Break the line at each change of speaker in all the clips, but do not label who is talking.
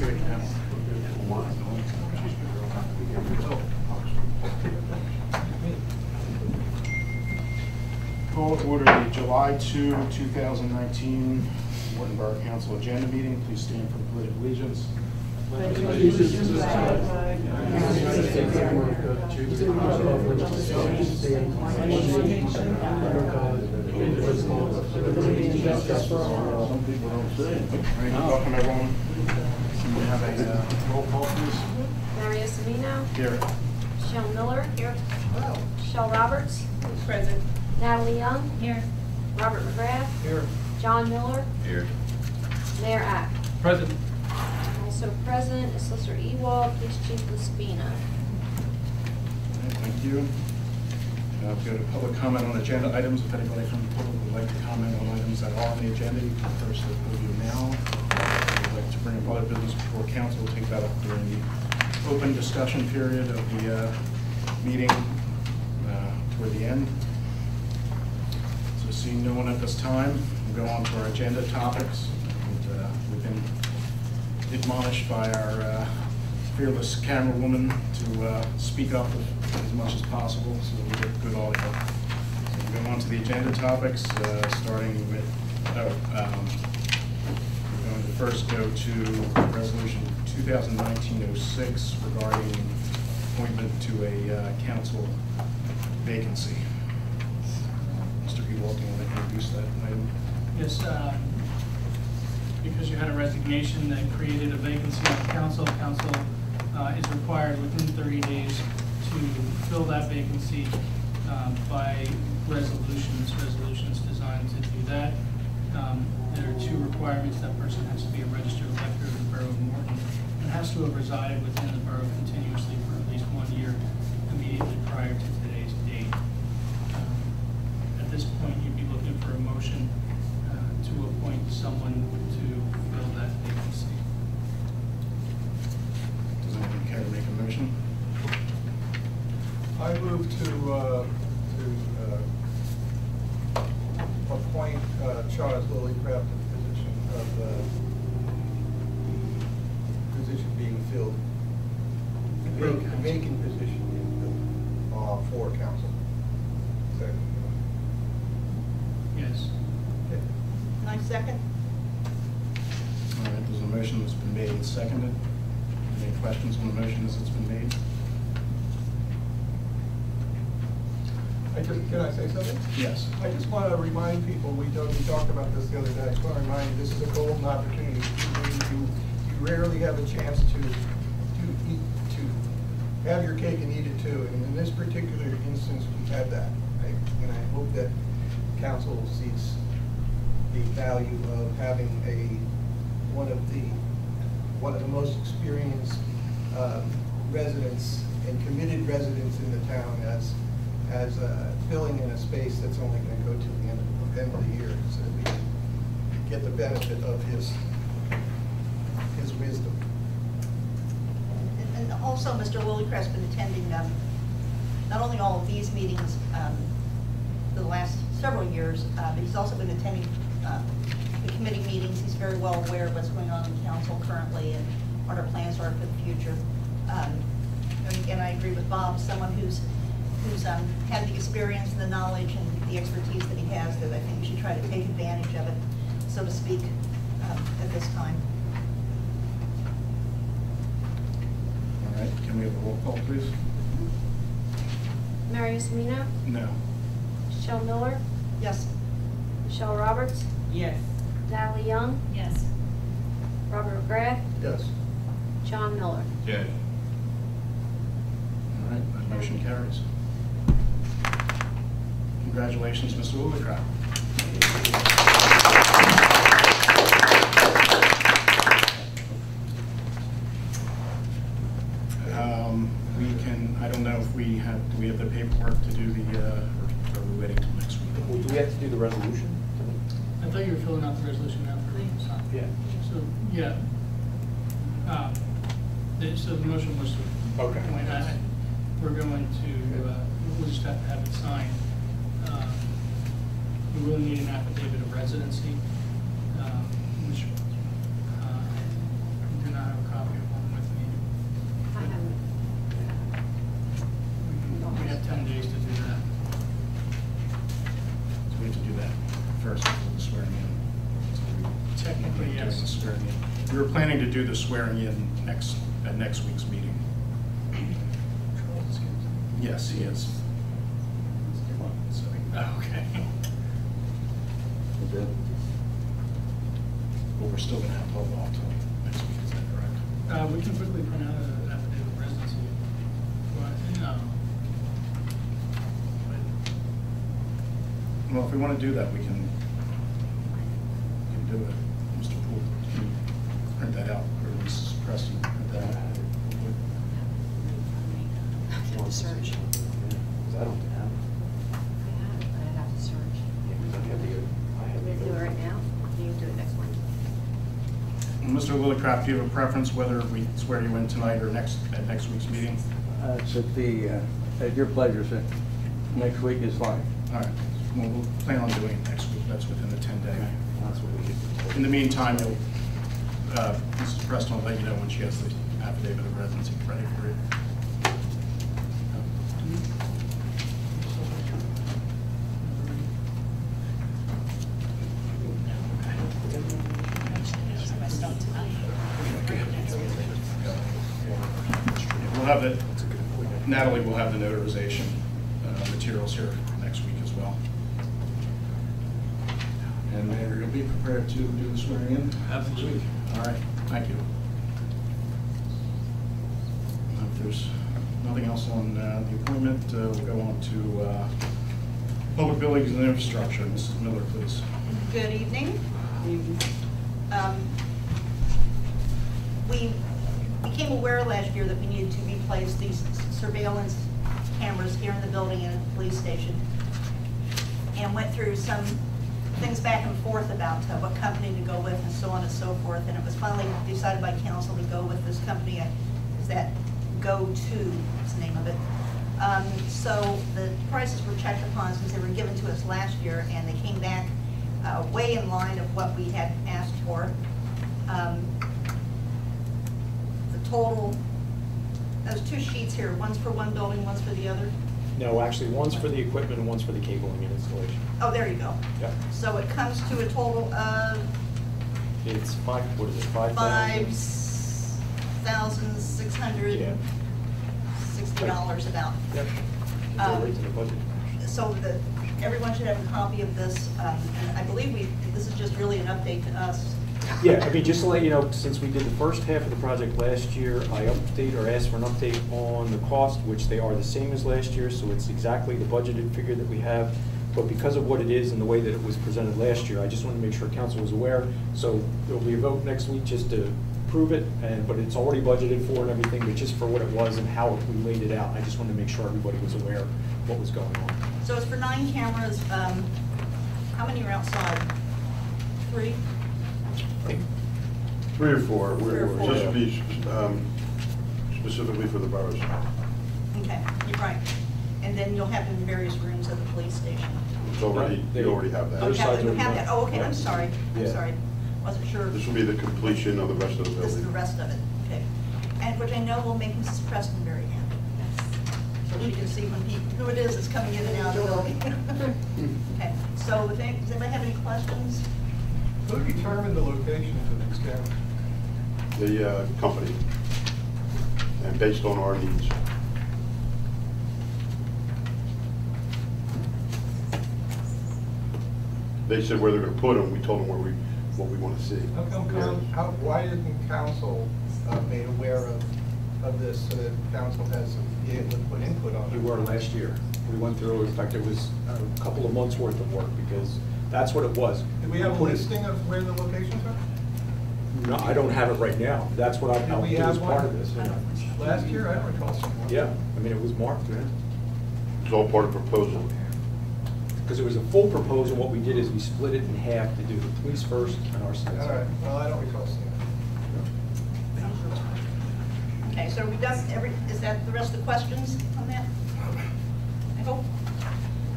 Call to order the July 2, 2019 Morton Borough Council agenda meeting. Please stand for the Pledge of Allegiance.
Allegiance to the flag of the United States of America, to the republic for which it stands, one nation, under God, indivisible, with liberty and justice for all.
Some people don't say it. All right, welcome everyone. Can we have a roll call, please?
Mario Semino.
Here.
Michelle Miller. Here. Michelle Roberts.
Present.
Natalie Young.
Here.
Robert McGrath.
Here.
John Miller.
Here.
Mayor Ack.
Present.
Also present is Solicitor Ewald, Police Chief Laspina.
Thank you. We'll go to public comment on agenda items. If anybody from the public would like to comment on items that are on the agenda, you can first the podium now. If you'd like to bring up other business before council, we'll take that up during the open discussion period of the meeting toward the end. So seeing no one at this time, we'll go on to our agenda topics. And, we've been admonished by our fearless camera woman to speak up as much as possible so we get good audio. So we'll go on to the agenda topics, starting with, we're going to first go to Resolution 2019-06 regarding appointment to a council vacancy. Mr. Ewald, do you want to introduce that item?
Yes, because you had a resignation that created a vacancy on council. Council is required within 30 days to fill that vacancy by resolutions. Resolutions designed to do that. There are two requirements. That person has to be a registered elector of the Borough of Morton and has to have resided within the borough continuously for at least 1 year immediately prior to today's date. At this point, you'd be looking for a motion to appoint someone to fill that vacancy.
Does anyone care to make a motion?
I move to appoint Charles Lillycraft to the position of the position being filled, vacant position being filled for council. Second.
Yes.
Okay.
I second.
All right, there's a motion that's been made and seconded. Any questions on the motion as it's been made?
Can I say something?
Yes.
I just want to remind people, we talked about this the other day, I just want to remind you, this is a golden opportunity. You rarely have a chance to have your cake and eat it too, and in this particular instance, we had that. And I hope that council sees the value of having one of the most experienced residents and committed residents in the town as filling in a space that's only going to go to the end of the year, so that we can get the benefit of his wisdom.
And also, Mr. Lillycraft's been attending not only all of these meetings the last several years, but he's also been attending the committee meetings. He's very well aware of what's going on in council currently and what our plans are for the future. And again, I agree with Bob, someone who's had the experience and the knowledge and the expertise that he has, that I think we should try to take advantage of it, so to speak, at this time.
All right, can we have a roll call, please?
Mario Semino.
No.
Michelle Miller.
Yes.
Michelle Roberts.
Yes.
Natalie Young.
Yes.
Robert McGrath.
Yes.
John Miller.
Yes.
All right, that motion carries. Congratulations, Mr. Lillycraft. I don't know if do we have the paperwork to do the, or are we waiting till next week?
Well, do we have to do the resolution?
I thought you were filling out the resolution now for me.
Yeah.
So, yeah. So the motion was to
Okay.
appoint. We're going to, we'll just have to have it signed. We will need an affidavit of residency, which we do not have a
We were planning to do the swearing in at next week's meeting. Yes, he is.
Okay.
But we're still gonna have to hold off till next week, is that correct?
We can quickly print out an affidavit of residency. But, no.
Well, if we wanna do that, we can do it. Mr. Poole, can you print that out, or Mrs. Preston, print that out?
I have to search.
I don't have.
I'd have to search.
I have to go.
Want me to do it right now? You can do it next Wednesday.
Mr. Lillicraft, do you have a preference whether we swear you in tonight or at next week's meeting?
It's at your pleasure, sir. Next week is fine.
All right, well, we'll plan on doing it next week, that's within the 10-day.
That's what we did.
In the meantime, Mrs. Preston will let you know when she has the affidavit of residency ready for it. We'll have it, Natalie will have the notarization materials here next week as well. And Mayor, you'll be prepared to do the swearing in?
Absolutely.
All right, thank you. If there's nothing else on the appointment, we'll go on to public buildings and infrastructure. Mrs. Miller, please.
Good evening. We became aware last year that we needed to replace these surveillance cameras here in the building and at the police station, and went through some things back and forth about what company to go with and so on and so forth, and it was finally decided by council to go with this company. Is that Go-To is the name of it. So the prices were checked upon since they were given to us last year, and they came back way in line of what we had asked for. The total, those two sheets here, one's for one building, one's for the other.
No, actually, one's for the equipment and one's for the cabling and installation.
Oh, there you go.
Yep.
So it comes to a total of
It's what is it, 5,000?
$5,660 about.
Yep. Go right to the budget.
So everyone should have a copy of this, and I believe this is just really an update to us.
Yeah, I mean, just to let you know, since we did the first half of the project last year, I asked for an update on the cost, which they are the same as last year, so it's exactly the budgeted figure that we have. But because of what it is and the way that it was presented last year, I just wanted to make sure council was aware. So there'll be a vote next week just to prove it, but it's already budgeted for and everything, but just for what it was and how we laid it out. I just wanted to make sure everybody was aware of what was going on.
So it's for 9 cameras. How many are outside? 3?
3 or 4.
Three or four.
Just to be specifically for the boroughs.
Okay, you're right. And then you'll have them in various rooms of the police station.
It's already, you already have
Oh,
that.
you have
sides
you
are
have that.
done.
Oh, okay, I'm
Yeah.
sorry. I'm
Yeah.
sorry. Wasn't sure.
This will be the completion of the rest of the
This is the
building.
rest of it, okay. And which I know will make Mrs. Preston very happy. So she can see when who it is that's coming in and out of the building. Okay, so does anybody have any questions?
Who determined the location for these cameras?
The company, and based on our needs. They said where they're going to put them. We told them what we want to see.
Why isn't council made aware of this, so that council has to be able to put input on it?
We were last year. We went through, in fact, it was a couple of months' worth of work, because that's what it was.
Do we have a
Put it-
listing of where the locations are?
No, I don't have it right now. That's what
Did
I'll
we
do
have
as part of
one?
this.
Last year, I don't recall seeing one.
Yeah, I mean, it was marked, yeah.
It's all part of the proposal.
Because it was a full proposal, what we did is we split it in half to do the police first and our side.
All right, well, I don't recall seeing it.
Okay, so are we done, is that the rest of the questions on that? I hope.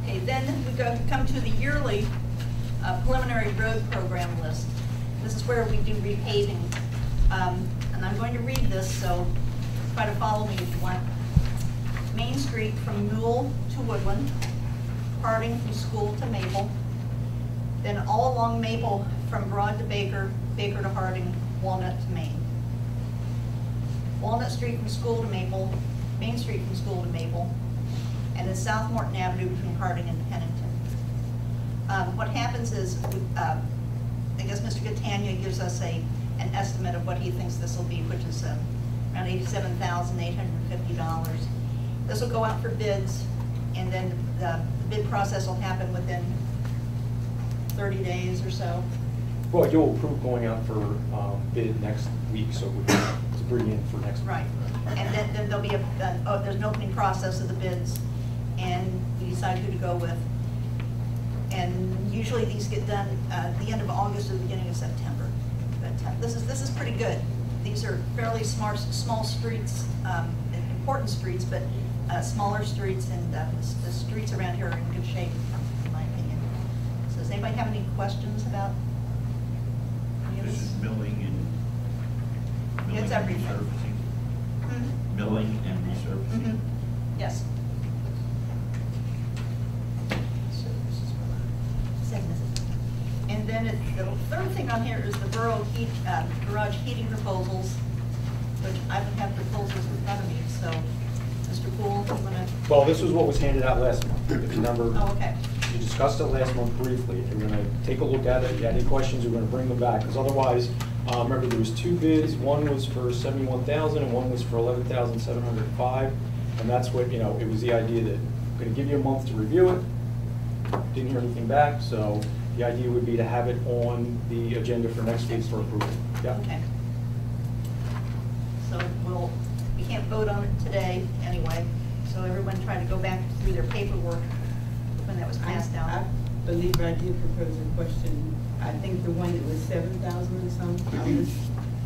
Okay, then we come to the yearly preliminary road program list. This is where we do repaving. And I'm going to read this, so try to follow me if you want. Main Street from Newell to Woodland, Harding from School to Maple, then all along Maple from Broad to Baker, Baker to Harding, Walnut to Main. Walnut Street from School to Maple, Main Street from School to Maple, and then South Morton Avenue between Harding and Pennington. What happens is, I guess Mr. Catania gives us an estimate of what he thinks this will be, which is around $87,850. This will go out for bids, and then the bid process will happen within 30 days or so.
Well, you'll approve going out for bid next week, so we can to bring in for next week.
Right. And then there'll be there's an opening process of the bids, and we decide who to go with. And usually these get done at the end of August or the beginning of September. But this is pretty good. These are fairly small streets, important streets, but smaller streets, and the streets around here are in good shape, in my opinion. So does anybody have any questions about any of
This
this?
is milling and
It's everything.
resurfacing.
Mhm.
Milling and resurfacing.
Mhm. Yes. And then the third thing on here is the borough garage heating proposals, which I don't have proposals in front of me, so, Mr. Poole, you wanna?
Well, this was what was handed out last month, if you remember.
Oh, okay.
You discussed it last month briefly. If you're gonna take a look at it, if you had any questions, you're gonna bring them back, because otherwise, remember, there was two bids. One was for $71,000 and one was for $11,705. And that's what, it was the idea that I'm gonna give you a month to review it. Didn't hear anything back, so the idea would be to have it on the agenda for next week for approval. Yeah.
Okay. So we can't vote on it today anyway, so everyone try to go back through their paperwork when that was passed out.
I believe I did propose a question. I think the one that was 7,000 and some, I was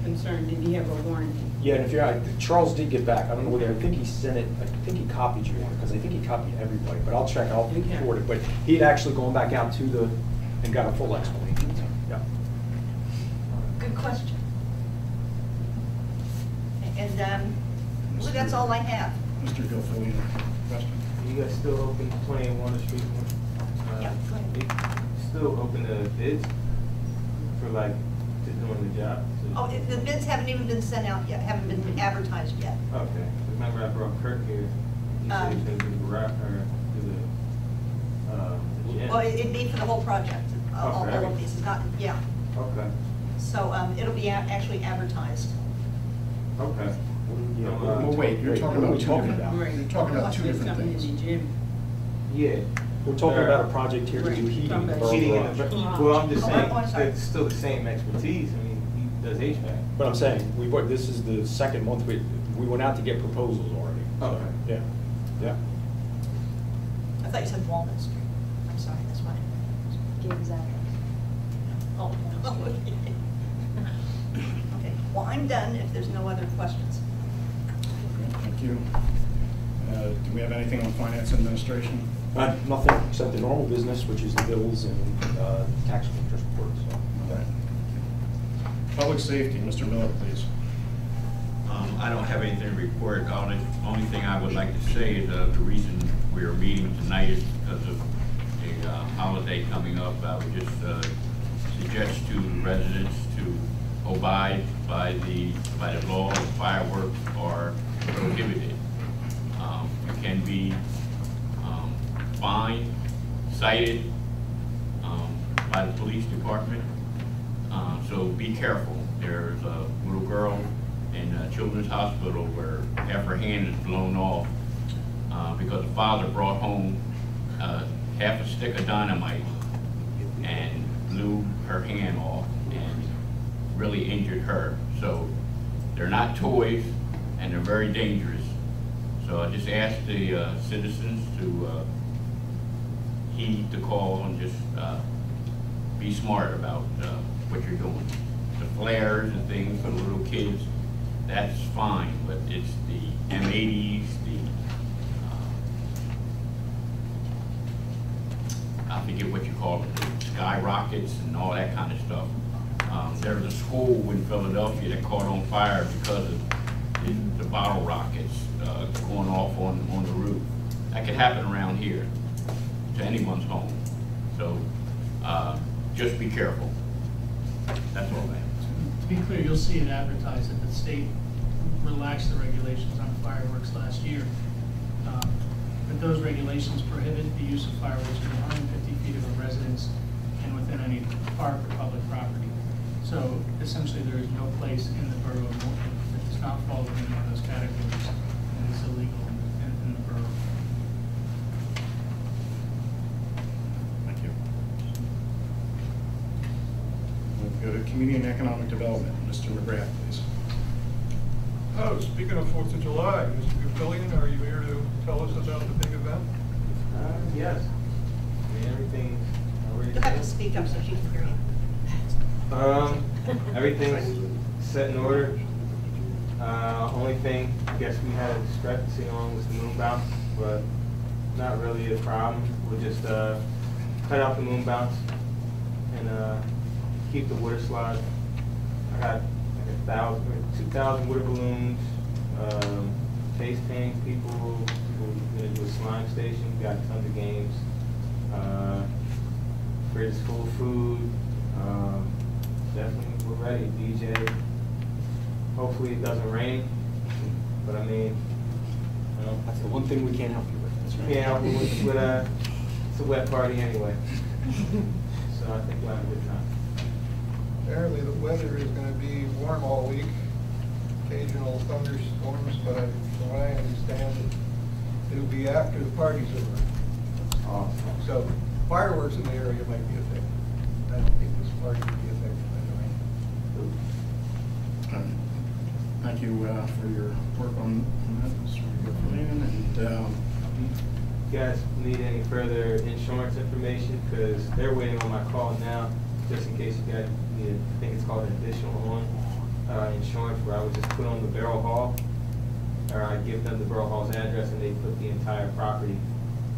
concerned, did he have a warranty?
Yeah, and if you're, Charles did get back. I don't know whether, I think he sent it, I think he copied you on it, because I think he copied everybody, but I'll check, I'll
Okay.
forward it. But he had actually gone back out to and got a full explanation, so, yeah.
Good question. And well, that's all I have.
Mr. Gilfillian, question?
You guys still open 21 Street?
Yeah, go ahead.
Still open the bids for like to doing the job?
Oh, the bids haven't even been sent out yet, haven't been advertised yet.
Okay. Remember I brought Kirk here. He said he could do the garage or do the gym.
Well, it'd be for the whole project, all
for
of
everything.
these, it's not, yeah.
Okay.
So it'll be actually advertised.
Okay.
Yeah,
Well, wait, you're talking about two different,
Right.
you're talking about two different
Something in
things.
the gym.
Yeah.
We're talking about a project here to do
Right.
heating in the
Talking
borough
about
Heating in
garage.
the, well, I'm just
Oh,
saying,
I'm sorry.
it's still the same expertise. I mean, he does HVAC.
But I'm saying, this is the second month, we went out to get proposals already. So,
Okay.
Yeah, yeah.
I thought you said Walnut Street. I'm sorry, that's why.
Gabe's address.
Oh, okay. Okay, well, I'm done if there's no other questions.
Okay, thank you. Do we have anything on finance administration?
Nothing except the normal business, which is the bills and tax collector's report, so.
All right. Public safety, Mr. Miller, please.
I don't have anything to report. The only thing I would like to say is the reason we are meeting tonight is because of the holiday coming up. I would just suggest to the residents to abide by the law. Fireworks are prohibited. You can be fined, cited by the police department. So be careful. There's a little girl in Children's Hospital where half her hand is blown off because the father brought home half a stick of dynamite and blew her hand off and really injured her. So they're not toys and they're very dangerous. So I just ask the citizens to heed the call and just be smart about what you're doing. The flares and things for the little kids, that's fine, but it's the M80s, I forget what you call it, the skyrockets and all that kind of stuff. There's a school in Philadelphia that caught on fire because of the bottle rockets going off on the roof. That could happen around here to anyone's home. So just be careful. That's all I have.
be clear, you'll see it advertised that the state relaxed the regulations on fireworks last year. But those regulations prohibit the use of fireworks within 150 feet of a residence and within any park or public property. So essentially, there is no place in the borough that does not fall within one of those categories, and it's illegal in the borough.
Thank you. We'll go to Community and Economic Development. Mr. McGrath, please.
Oh, speaking of 4th of July, Mr. Gavilion, are you here to tell us about the big event?
Yes. I mean, everything's already
You'll have to
set.
speak up so she can hear you.
Everything's set in order. Only thing I guess we had a discrepancy on was the moon bounce, but not really a problem. We'll just cut out the moon bounce and keep the water slide. I got like 1,000 or 2,000 water balloons, face painting people. We're gonna do a slime station. Got tons of games. Fridge is full of food. Definitely, we're ready. DJ. Hopefully it doesn't rain, but I mean, you know,
That's the one thing we can't help you with. That's right.
can't help it with it's a wet party anyway. So I think we'll have a good time.
Apparently the weather is going to be warm all week, occasional thunderstorms, but from what I understand, it'll be after the party's over.
Awesome.
So fireworks in the area might be affected. I don't think this party will be affected by the rain.
Thank you for your work on that, Mr. Gavilion. And
You guys need any further insurance information? Because they're waiting on my call now, just in case you guys need, I think it's called an additional insurance, where I would just put on the Barrel Hall, or I give them the Barrel Hall's address and they put the entire property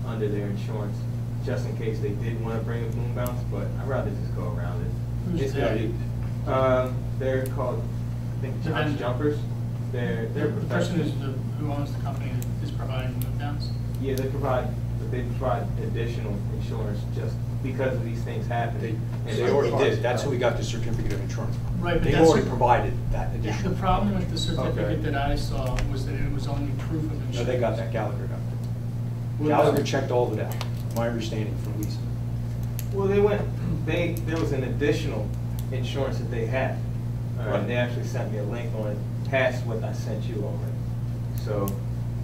under their insurance, just in case they did want to bring a boom bounce, but I'd rather just go around it.
Who's
It's
they?
they're called, I think,
The
John's
vendor.
Jumpers. They're
The person
professionals.
who owns the company that is providing the move downs?
Yeah, they provide additional insurance just because of these things happening. And
They already did. That's how we got the certificate of insurance.
Right, but
They've
that's
already
a-
provided that
The
additional.
problem with the certificate
Okay.
that I saw was that it was only proof of insurance.
No, they got that. Gallagher got that.
Well,
Gallagher checked all of it out. My understanding from Lisa.
Well, there was an additional insurance that they had.
Right.
They actually sent me a link on it, past what I sent you already. So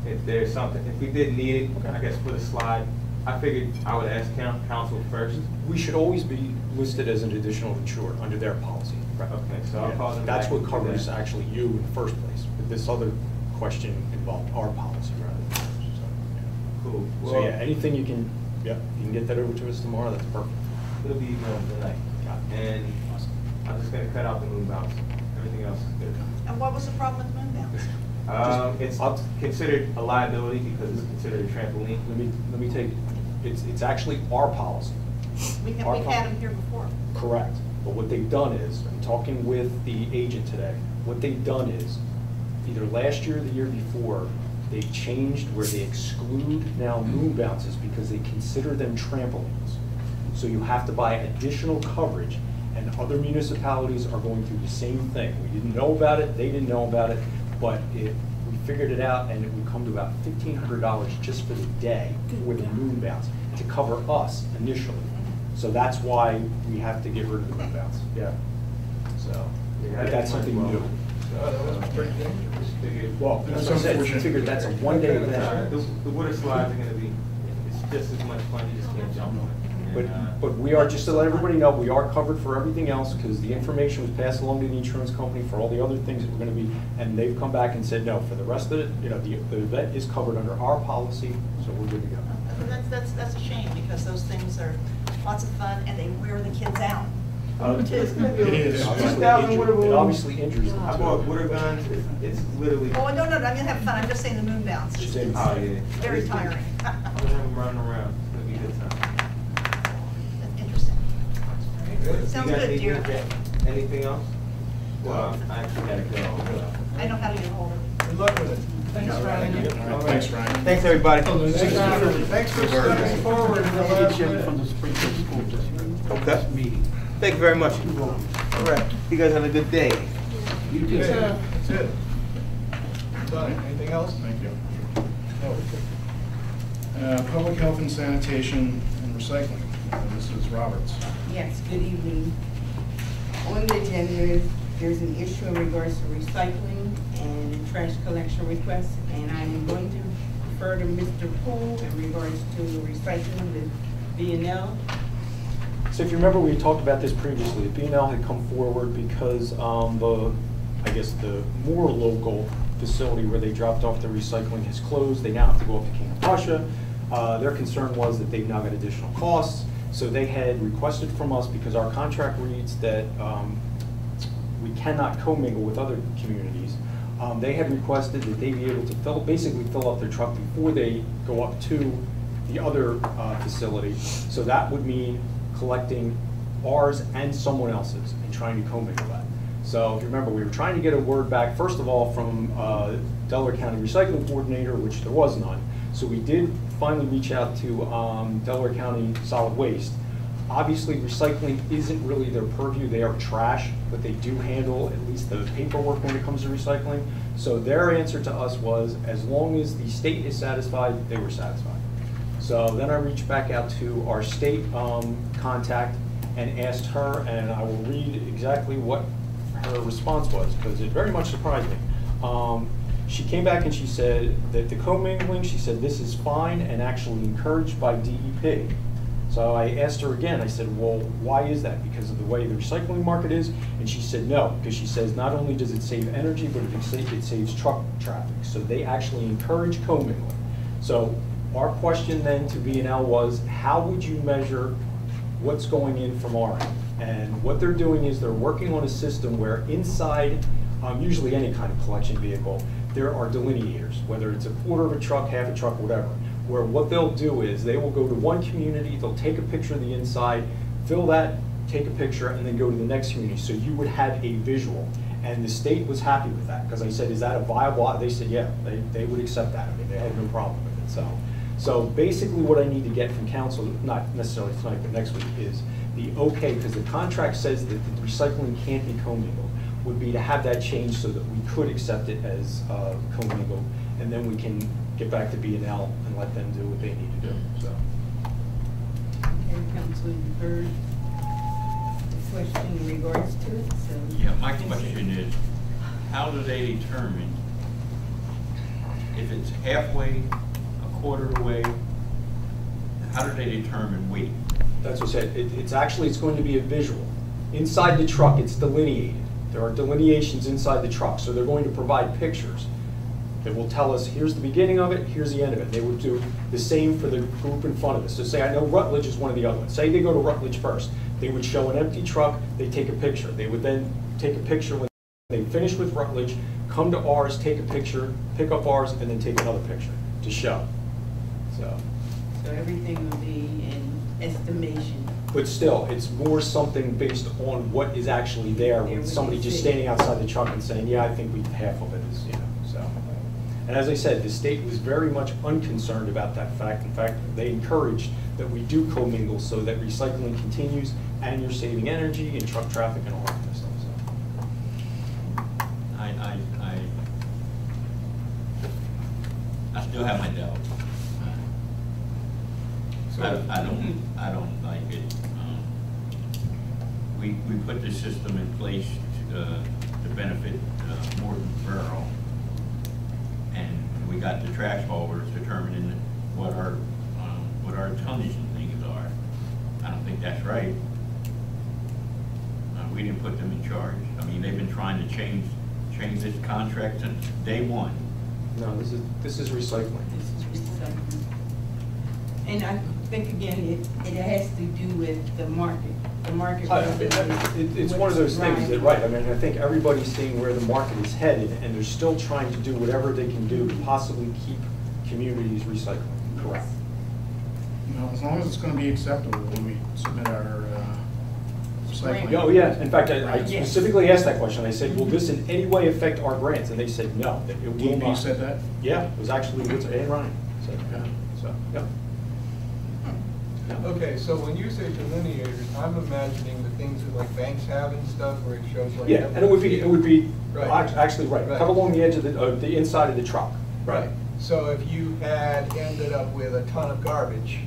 if there's something, if we did need it,
Okay.
I guess for the slide, I figured I would ask council first.
We should always be listed as an additional insured under their policy.
Okay, so I'll call them
That's
back
what
and do
covers
that.
actually you in the first place. But this other question involved our policy rather than yours.
Cool.
So
Well,
yeah, anything you can, you can get that over to us tomorrow, that's perfect.
It'll be emailed tonight.
Got it.
And
Awesome.
I'm just gonna cut out the moon bounce. Everything else is good.
And what was the problem with moon bounce?
It's
I'll-
considered a liability because it's considered a trampoline.
Let me take, it's actually our policy.
We've
Our
had them here before.
Correct. But what they've done is, I'm talking with the agent today, what they've done is, either last year or the year before, they changed where they exclude now moon bounces because they consider them trampolines. So you have to buy additional coverage, and other municipalities are going through the same thing. We didn't know about it, they didn't know about it, but we figured it out, and it would come to about $1,500 just for the day with the moon bounce to cover us initially. So that's why we have to get rid of the moon bounce. Yeah. So,
Yeah,
but that's something we do.
That was pretty dangerous.
Figured-
Well, that's what I said, we figured that's a one-day event.
The water slides are gonna be, it's just as much fun, you just can't jump on it.
But we are, just to let everybody know, we are covered for everything else, because the information was passed along to the insurance company for all the other things that were gonna be, and they've come back and said, no, for the rest of it, the event is covered under our policy, so we're good to go.
That's a shame, because those things are lots of fun, and they wear the kids out.
It's gonna be
It is.
2,000 water balloons.
It obviously injures them.
I bought water guns, it's literally.
Oh, no, I'm gonna have fun, I'm just saying the moon bounce. It's
She's
Oh, yeah.
very tiring.
I'm gonna have them running around, it's gonna be a good time.
That's interesting. Sounds
You guys
good,
need
dear.
anything else? Well, I actually gotta go.
I know how to get hold of it.
Good luck with it.
Thanks,
All
Ryan.
right, thanks, Ryan.
Thanks, everybody.
Thanks for stepping forward in the last minute.
From the Springfield School District.
Okay.
Meeting.
Thank you very much. All right, you guys have a good day.
You too. That's it. Done. Anything else?
Thank you.
No.
Public health and sanitation and recycling. Mrs. Roberts.
Yes, good evening. On the agenda, there's an issue in regards to recycling and trash collection requests, and I'm going to refer to Mr. Poole in regards to recycling with B&L.
So if you remember, we talked about this previously. B&L had come forward because I guess the more local facility where they dropped off the recycling has closed. They now have to go up to King of Prussia. Their concern was that they've now got additional costs. So they had requested from us, because our contract reads that we cannot commingle with other communities. They had requested that they be able to basically fill up their truck before they go up to the other facility. So that would mean collecting ours and someone else's and trying to commingle that. So if you remember, we were trying to get a word back, first of all, from Delaware County Recycling Coordinator, which there was none. So we did finally reach out to Delaware County Solid Waste. Obviously, recycling isn't really their purview. They are trash, but they do handle at least the paperwork when it comes to recycling. So their answer to us was, as long as the state is satisfied, they were satisfied. So then I reached back out to our state contact and asked her, and I will read exactly what her response was, because it very much surprised me. She came back and she said that the commingling, she said this is fine and actually encouraged by DEP. So I asked her again, I said, well, why is that? Because of the way the recycling market is? And she said no, because she says not only does it save energy, but it saves truck traffic. So they actually encourage commingling. So our question then to B&L was, how would you measure what's going in from our end? And what they're doing is they're working on a system where inside, usually any kind of collection vehicle, there are delineators, whether it's a quarter of a truck, half a truck, whatever, where what they'll do is they will go to one community, they'll take a picture of the inside, fill that, take a picture, and then go to the next community. So you would have a visual. And the state was happy with that, because I said, is that a viable? They said, yeah, they would accept that. I mean, they had no problem with it. So basically what I need to get from council, not necessarily tonight, but next week, is the okay, because the contract says that the recycling can't be commingled, would be to have that changed so that we could accept it as commingled, and then we can get back to B&L and let them do what they need to do. So.
Okay, Council, you heard the question in regards to it. So
Yeah, my question is, how do they determine if it's halfway, a quarter of the way? How do they determine weight?
That's what I said. It's going to be a visual. Inside the truck, it's delineated. There are delineations inside the truck, so they're going to provide pictures that will tell us, here's the beginning of it, here's the end of it. They would do the same for the group in front of us. So say, I know Rutledge is one of the other ones. Say they go to Rutledge first. They would show an empty truck, they take a picture. They would then take a picture when they finish with Rutledge, come to ours, take a picture, pick up ours, and then take another picture to show. So
everything will be in estimation.
But still, it's more something based on what is actually there than somebody just standing outside the truck and saying, yeah, I think half of it is, you know, so. And as I said, the state was very much unconcerned about that fact. In fact, they encouraged that we do commingle so that recycling continues and you're saving energy and truck traffic and all that kind of stuff. So.
I still have my doubts. I don't like it. We put the system in place to benefit Morton Borough, and we got the trash haulers determining what our tonnage and things are. I don't think that's right. We didn't put them in charge. I mean, they've been trying to change this contract since day one.
No, this is recycling.
This is recycling. And I think, again, it has to do with the market. The market.
It's one of those things that, right, I mean, I think everybody's seeing where the market is headed, and they're still trying to do whatever they can do to possibly keep communities recycling. Correct.
Well, as long as it's going to be acceptable when we submit our recycling.
Oh, yeah. In fact, I specifically asked that question. I said, will this in any way affect our grants? And they said, no, that it will not.
You said that?
Yeah, it was actually Ann Ryan said, yeah. So, yeah.
Okay, so when you say delineators, I'm imagining the things that like banks have and stuff where it shows like.
Yeah, and it would be,
Right.
actually, right,
Right.
cut along the edge of the inside of the truck.
Right, so if you had ended up with a ton of garbage,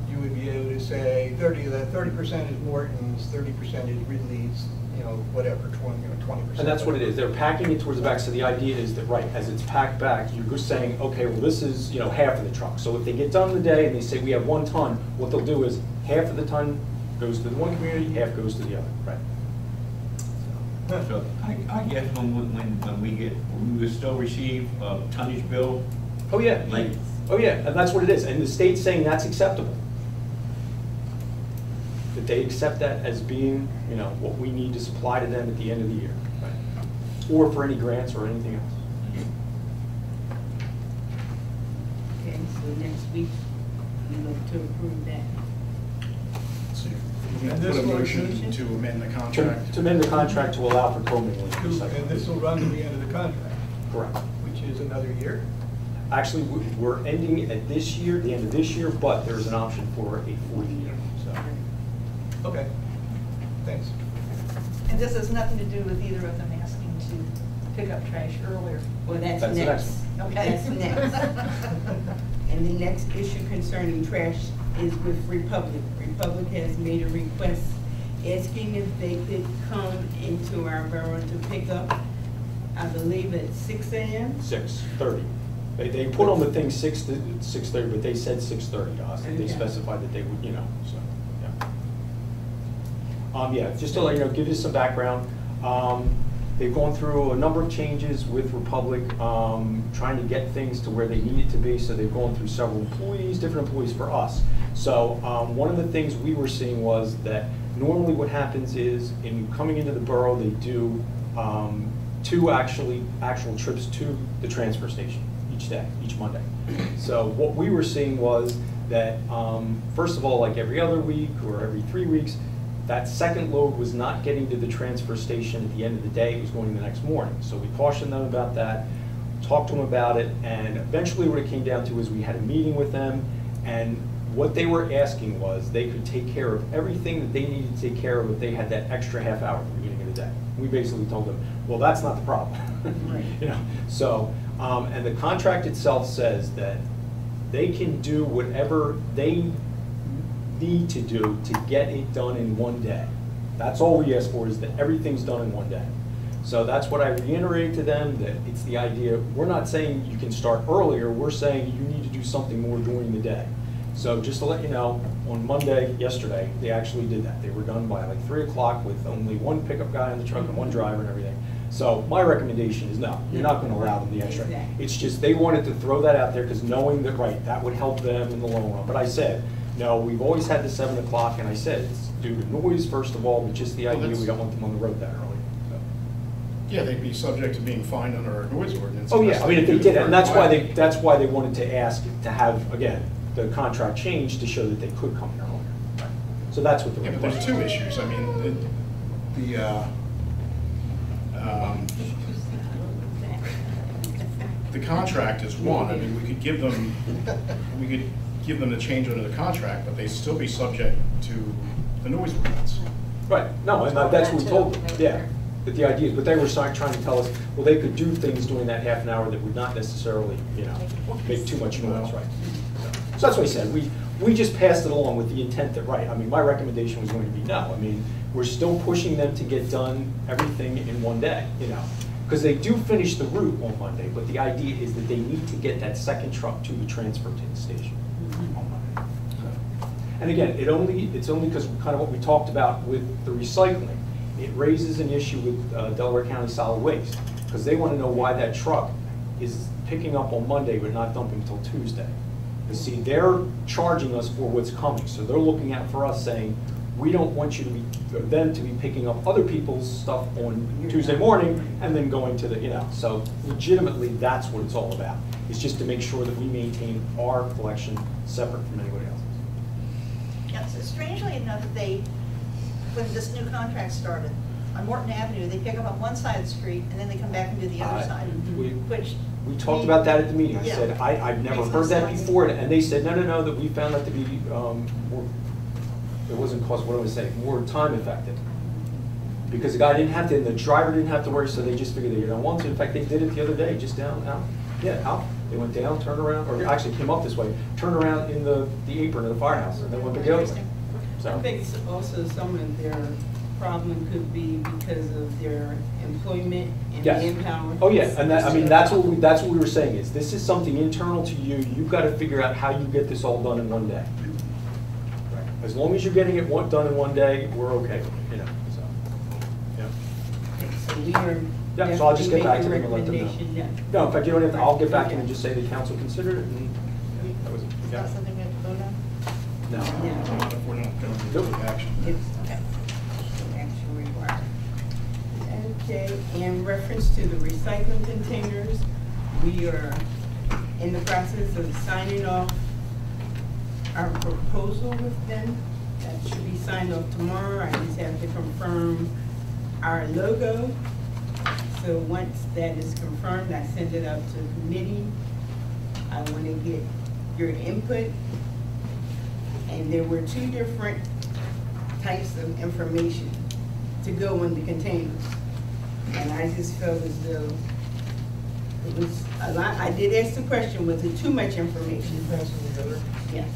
you would be able to say 30% is Morton's, 30% is Ridley's, you know, whatever, 20%.
And that's what it is, they're packing it towards the back, so the idea is that, right, as it's packed back, you're just saying, okay, well, this is, you know, half of the truck. So if they get done in the day and they say we have 1 ton, what they'll do is half of the ton goes to the one community, half goes to the other, right?
So I guess when we will still receive a tonnage bill.
Oh, yeah.
Like,
Oh, yeah, and that's what it is, and the state's saying that's acceptable. That they accept that as being, you know, what we need to supply to them at the end of the year. Right. Or for any grants or anything else.
Okay, so next week, we look to approve that.
So you're going to put a motion to amend the contract?
To amend the contract to allow for commingling.
And this will run to the end of the contract,
Correct.
which is another year?
Actually, we're ending at this year, the end of this year, but there's an option for a 4th year, so.
Okay, thanks.
And this has nothing to do with either of them asking to pick up trash earlier.
Well, that's
That's the next
next.
one.
Okay. That's next. And the next issue concerning trash is with Republic. Republic has made a request asking if they could come into our borough to pick up, I believe at 6 a.m.?
6:30. They put on the thing 6 to 6:30, but they said 6:30 to us. They
Okay.
specified that they would, you know, so, yeah. Yeah, just to let you know, give you some background. They've gone through a number of changes with Republic, trying to get things to where they need it to be. So they've gone through several employees, different employees for us. So one of the things we were seeing was that normally what happens is in coming into the borough, they do 2 actual trips to the transfer station each day, each Monday. So what we were seeing was that, first of all, like every other week or every 3 weeks, that second load was not getting to the transfer station at the end of the day, it was going the next morning. So we cautioned them about that, talked to them about it, and eventually what it came down to is we had a meeting with them, and what they were asking was they could take care of everything that they needed to take care of if they had that extra half hour at the beginning of the day. We basically told them, well, that's not the problem.
Right.
You know, so, and the contract itself says that they can do whatever they need to do to get it done in 1 day. That's all we ask for, is that everything's done in 1 day. So that's what I reiterated to them, that it's the idea, we're not saying you can start earlier, we're saying you need to do something more during the day. So just to let you know, on Monday, yesterday, they actually did that. They were done by like 3 o'clock with only 1 pickup guy in the truck and 1 driver and everything. So my recommendation is no, you're not going to allow them the extra.
Exactly.
It's just they wanted to throw that out there because knowing that, right, that would help them in the long run. But I said, no, we've always had the 7 o'clock, and I said, it's due to noise, first of all, but just the idea we don't want them on the road that early. So.
Yeah, they'd be subject to being fined under our noise ordinance.
Oh, yeah, I mean, if they did it, and that's why
they.
that's why they wanted to ask to have, again, the contract changed to show that they could come in earlier. Right. So that's what the
Yeah, but there's 2 issues. I mean, the contract is one. I mean, we could give them the change under the contract, but they'd still be subject to the noise ordinance.
Right, no, and that's what we told them, yeah. But the idea, but they were trying to tell us, well, they could do things during that half an hour that would not necessarily, you know, make too much noise, right? So that's what I said, we just passed it along with the intent that, right, I mean, my recommendation was going to be no. I mean, we're still pushing them to get done everything in 1 day, you know? Because they do finish the route on Monday, but the idea is that they need to get that second truck to the transfer station on Monday. And again, it's only because kind of what we talked about with the recycling. It raises an issue with Delaware County Solid Waste, because they want to know why that truck is picking up on Monday but not dumping until Tuesday. Because see, they're charging us for what's coming, so they're looking out for us saying, we don't want you to be, them to be picking up other people's stuff on Tuesday morning and then going to the, you know, so legitimately that's what it's all about. It's just to make sure that we maintain our collection separate from anybody else's.
Yeah, so strangely enough, when this new contract started, on Morton Avenue, they pick up on one side of the street and then they come back and do the other side, which.
We talked about that at the meeting. I
Yeah.
said, I've never
Makes no
heard that
sense.
before, and they said, no, that we found that to be, more, it wasn't cost, what I was saying, more time effective. Because the guy didn't have to, the driver didn't have to worry, so they just figured they don't want to. In fact, they did it the other day, just down, out. They went down, turned around, or actually came up this way, turned around in the apron of the firehouse, and then went to the other way. So.
I think also some of their problem could be because of their employment and
Yes.
manpower.
Oh, yeah, and that, I mean, that's what we were saying, is this is something internal to you. You've got to figure out how you get this all done in one day. As long as you're getting it done in one day, we're okay with it, you know, so, yeah.
So we are
Yeah, so I'll just get back to
definitely
them and let them know.
recommendation, yeah.
No, in fact, you don't have to, I'll get back to them and just say the council considered it, and that was it.
Is that something we have to vote on?
No.
Yeah.
If we're not going to
Nope.
take action.
It's action required. Okay, in reference to the recycling containers, we are in the process of signing off our proposal with them. That should be signed off tomorrow. I just have to confirm our logo. So once that is confirmed, I send it out to committee. I want to get your input. And there were 2 different types of information to go on the containers. And I just felt as though it was a lot. I did ask the question, was it too much information?
Pass them together.
Yes.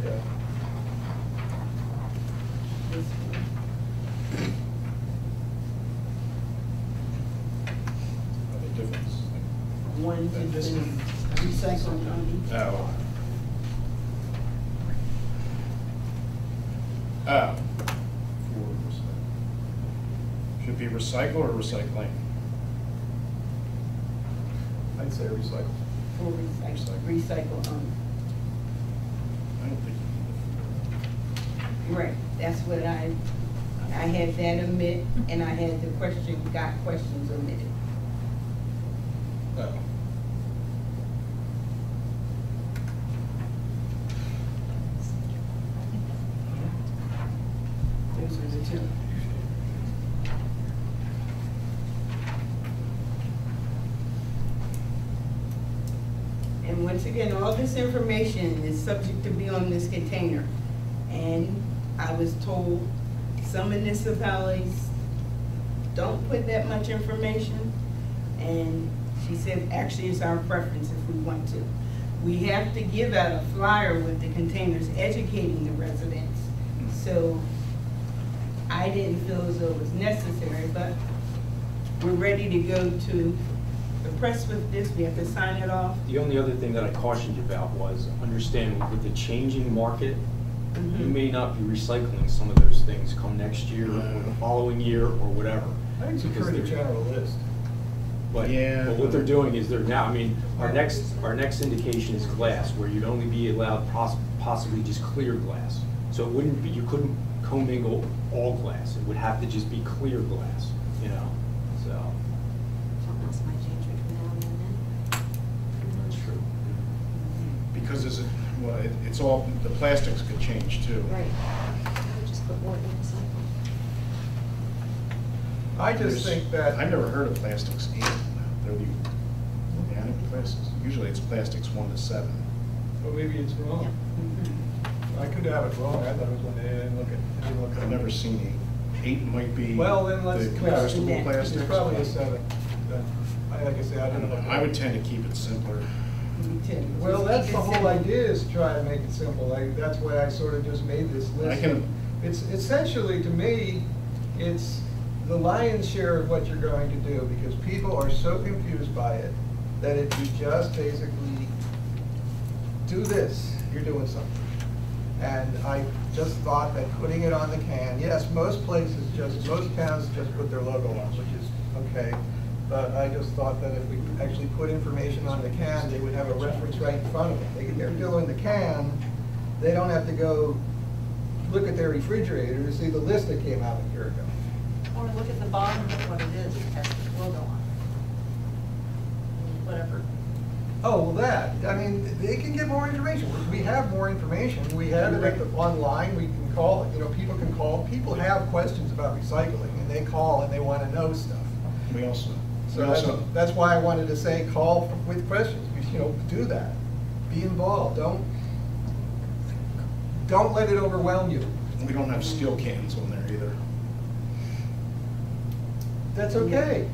Yeah.
This one.
The difference.
One
This
is
one.
recycled only.
Oh. Oh. Should it be recycle or recycling?
I'd say recycle.
For recycle only.
I don't think you
Right, that's what I had that omit, and I had the got questions omitted.
need. Oh.
Those are the 2. And once again, all this information is subject to be on this container. And I was told some municipalities don't put that much information. And she said, actually, it's our preference if we want to. We have to give out a flyer with the containers educating the residents. So I didn't feel as though it was necessary, but we're ready to go to the press with this. We have to sign it off.
The only other thing that I cautioned you about was understand with the changing market, you may not be recycling some of those things come next year or the following year or whatever.
I think it's a
Because
pretty
they're-
general list.
But,
Yeah.
but what they're doing is they're now, I mean, our next indication is glass, where you'd only be allowed possibly just clear glass. So it wouldn't be, you couldn't commingle all glass. It would have to just be clear glass, you know, so.
Something else might change between now and then.
That's true.
Because it's all, the plastics could change too.
Right. I would just put more in recycle.
I just think that.
I've never heard of plastics 8. They're the organic plastics. Usually it's plastics 1 to 7.
Well, maybe it's wrong. I could have it wrong. I thought it was 1 to 8. I didn't look at.
I've never seen 8. 8 might be
Well, then let's
the
question
compostable
that.
plastics.
It's probably a 7. Then. Like I say, I
I
didn't
don't
look.
know.
at
I
it.
would tend to keep it simpler.
Well, that's the whole idea, is to try to make it simple. That's why I sort of just made this list.
I can-
It's essentially, to me, it's the lion's share of what you're going to do, because people are so confused by it that if you just basically do this, you're doing something. And I just thought that putting it on the can, yes, most towns just put their logo on, which is okay. But I just thought that if we actually put information on the can, they would have a reference right in front of them. They're filling the can, they don't have to go look at their refrigerator to see the list that came out a year ago.
Or look at the bottom of what it is, it has the logo on it. Whatever.
Oh, well, that, I mean, they can get more information. We have more information. We have it online. We can call, you know, people can call. People have questions about recycling, and they call and they want to know stuff.
We also,
So that's why I wanted to say call with questions. You know, do that. Be involved. Don't let it overwhelm you.
we don't have steel cans on there either.
That's okay.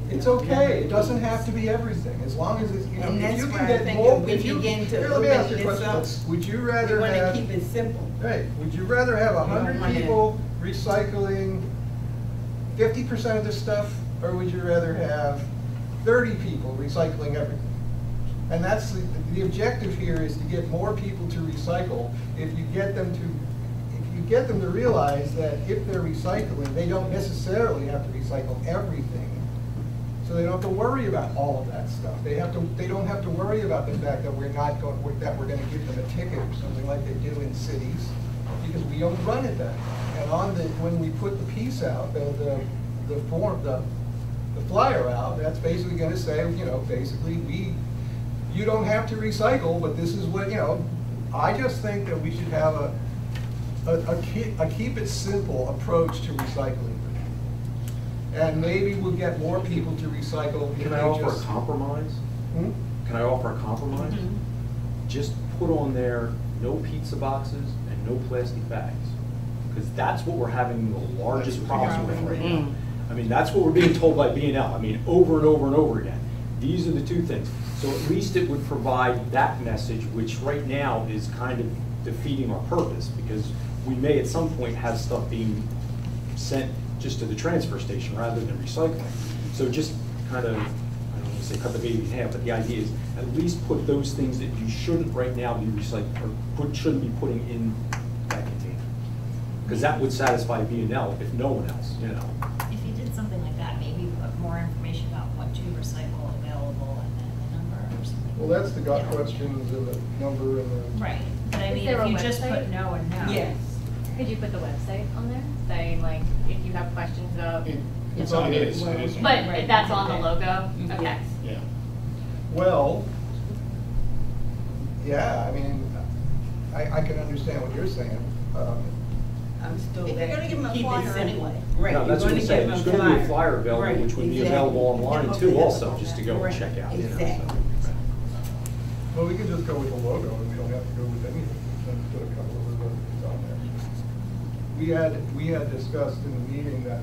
It's okay. It doesn't have to be everything, as long as it's, you know,
And
if
that's
you
why
can
I
get
think
more.
if we
If you,
begin to
here, let me ask you a
open this
question.
up,
Would you
We
rather
want
have?
to keep it simple.
Right, would you rather have
don't
100
wanna-
people recycling 50% of the stuff, or would you rather have 30 people recycling everything? And that's, the objective here is to get more people to recycle. If you get them to realize that if they're recycling, they don't necessarily have to recycle everything. So they don't have to worry about all of that stuff. They don't have to worry about the fact that we're gonna give them a ticket or something like they do in cities, because we don't run it that way. And when we put the piece out, the flyer out, that's basically gonna say, you know, basically you don't have to recycle, but this is what, you know, I just think that we should have a keep it simple approach to recycling. And maybe we'll get more people to recycle. if
Can I
they
offer a
just-
compromise?
Hmm?
Can I offer a compromise? Just put on there, no pizza boxes and no plastic bags. Because that's what we're having the largest problem with right now. I mean, that's what we're being told by B&L. I mean, over and over and over again. These are the two things. So at least it would provide that message, which right now is kind of defeating our purpose, because we may at some point have stuff being sent just to the transfer station rather than recycling. So just kind of, I don't want to say cut the baby in half, but the idea is at least put those things that you shouldn't right now be recycling, or shouldn't be putting in that container. Because that would satisfy B&L if no one else, you know.
If you did something like that, maybe put more information about what to recycle available and then the number or something.
Well, that's the gut questions and the number and the.
Right, but I
Is
mean,
there
if
a
you just
website?
put no and no.
Yes.
Could you put the website on there, saying like, if you have questions about,
It's on it is.
but that's on the logo? Okay.
Yes.
Yeah.
Well, yeah, I mean, I can understand what you're saying.
I'm still
If you're
back
gonna give them a
to keep it
flyer
simple.
anyway.
Right.
No,
you're
that's what
gonna
I'm saying.
give
There's
them
going to be a flyer available,
Right,
which would be
exactly.
available online
Yeah,
too
okay.
also, just to go and
Right,
check out, you know.
exactly.
So.
Well, we can just go with the logo, and we don't have to go with anything. Just put a couple of logos on there. We had discussed in the meeting that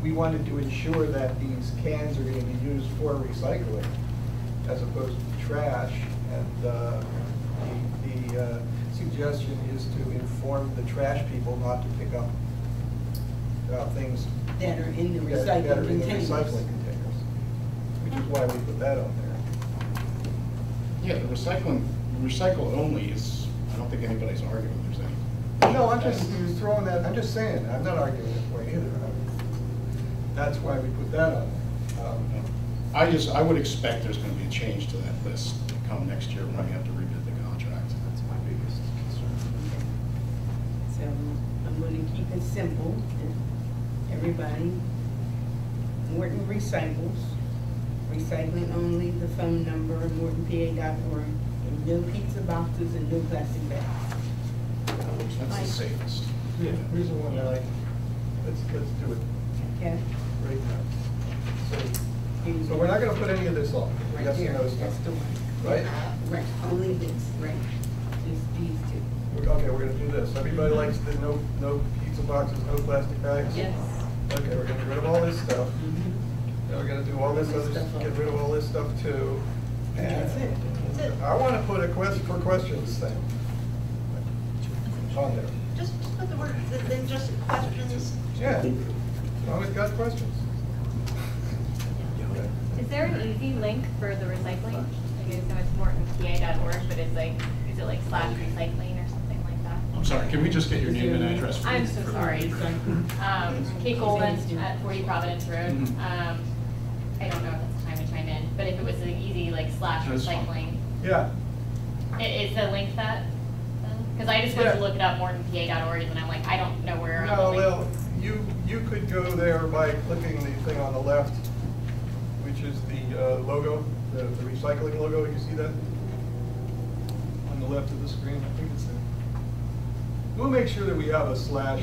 we wanted to ensure that these cans are going to be used for recycling as opposed to trash. And the suggestion is to inform the trash people not to pick up things
That are in the
that are
recycling
in the
containers.
recycling containers, which is why we put that on there.
Yeah, the recycle only is, I don't think anybody's arguing there's any.
No, I'm just throwing that, I'm just saying, I'm not arguing this way either. That's why we put that on there.
I would expect there's gonna be a change to that list come next year when we have to rebid the contract.
That's my biggest concern.
So I'm going to keep it simple. Everybody, Morton Recycles, recycling only, the phone number, mortonpa.org, and no pizza boxes and no plastic bags.
That's the safest.
Yeah, here's the one that let's do it
Okay?
right now. So we're not gonna put any of this on,
Right
yes
here,
and no stuff,
that's the one.
right?
Right, only this, right. Just these two.
Okay, we're gonna do this. Everybody likes the no pizza boxes, no plastic bags?
Yes.
Okay, we're gonna get rid of all this stuff.
Mhm.
Then we're gonna do all this other, get rid of all this stuff too.
That's it.
That's it.
I wanna put a for questions thing on there.
Just put the word, then just questions.
Yeah, as long as got questions.
Is there an easy link for the recycling? I guess it's mortonpa.org, but it's like, is it like /recycling or something like that?
I'm sorry, can we just get your name and address?
I'm so sorry. Kate Golden at 40 Providence Road.
Mhm.
I don't know if it's time to chime in, but if it was an easy like
That's fine.
/recycling,
Yeah,
is the link that? Because I just went to
Yeah.
look it up, mortonpa.org, and I'm like, I don't know where. on the
no,
link.
well, you could go there by clicking the thing on the left, which is the logo, the recycling logo. You see that on the left of the screen? I think it's there. We'll make sure that we have a slash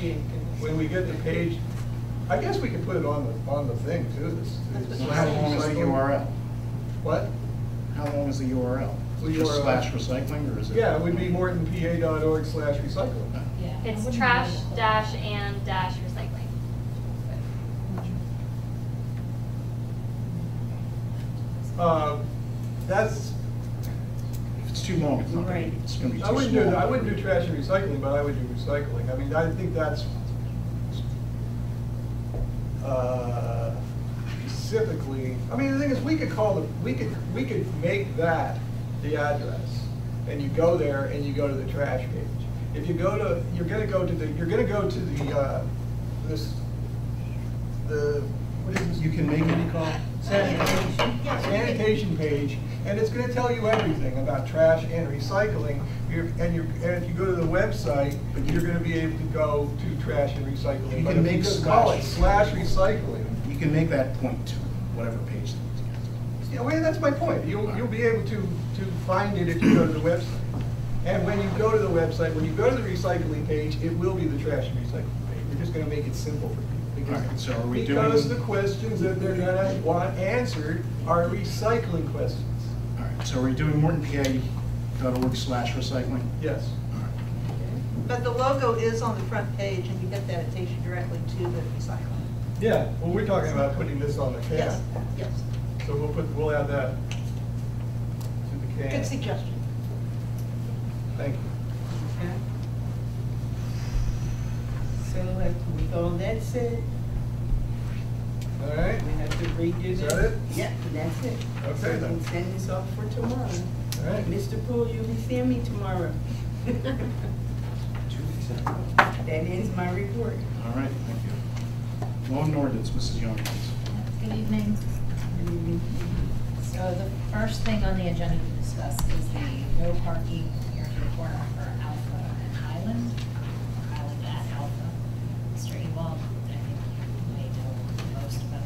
when we get the page. I guess we can put it on the thing too. This
Well, how long is the URL?
What?
How long is the URL?
The
Just
URL.
slash recycling, or is it?
Yeah, it would be mortonpa.org/recycling.
Yeah.
It's trash-and-recycling.
That's.
If it's too long, it's not gonna be, it's gonna be too
I wouldn't
small.
do I wouldn't do trash and recycling, but I would do recycling. I mean, I think that's specifically. I mean, the thing is, we could call the we could make that the address, and you go there and you go to the trash page. If you go to, you're gonna go to the what is this?
You can make it call
Sanitation page, and it's going to tell you everything about trash and recycling. And if you go to the website, you're going to be able to go to trash and recycling.
You
But
can
if
make
just call it
slash-
/recycling.
You can make that point to whatever page.
Yeah, well, that's my point. You'll be able to find it if you go to the website. And when you go to the website, when you go to the recycling page, it will be the trash and recycling page. We're just going to make it simple for people.
All right, so are we
Because
doing?
the questions that they're going to want answered are recycling questions.
All right, so are we doing mortonpa.org/recycling?
Yes.
But the logo is on the front page, and you get that, it takes you directly to the recycling.
Yeah, well, we're talking about putting this on the can.
Yes, yes.
So we'll add that to the can.
Good suggestion.
Thank you.
Okay. So with all that said,
All right.
we have to redo
Is
this.
that it?
Yeah, that's it.
Okay,
So we
then.
can send this off for tomorrow.
All right.
Mr. Poole, you'll be seeing me tomorrow. That ends my report.
All right, thank you. Law and ordinance, Mrs. Young, please.
Good evening. So the first thing on the agenda to discuss is the no parking here to the corner for Alpha and Highland, or Highland at Alpha. Mr. Ewald, I think you may know the most about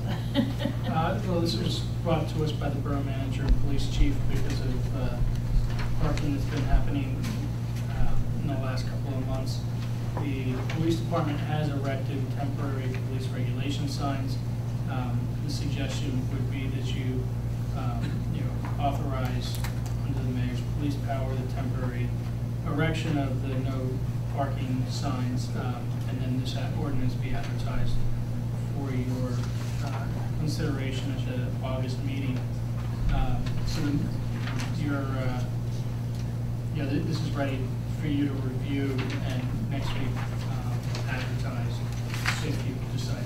that.
Well, this was brought to us by the borough manager and police chief because of parking that's been happening in the last couple of months. The police department has erected temporary police regulation signs. The suggestion would be that you authorize under the mayor's police power the temporary erection of the no parking signs, and then this ordinance be advertised for your consideration at the August meeting. So this is ready for you to review and next week advertise if you decide.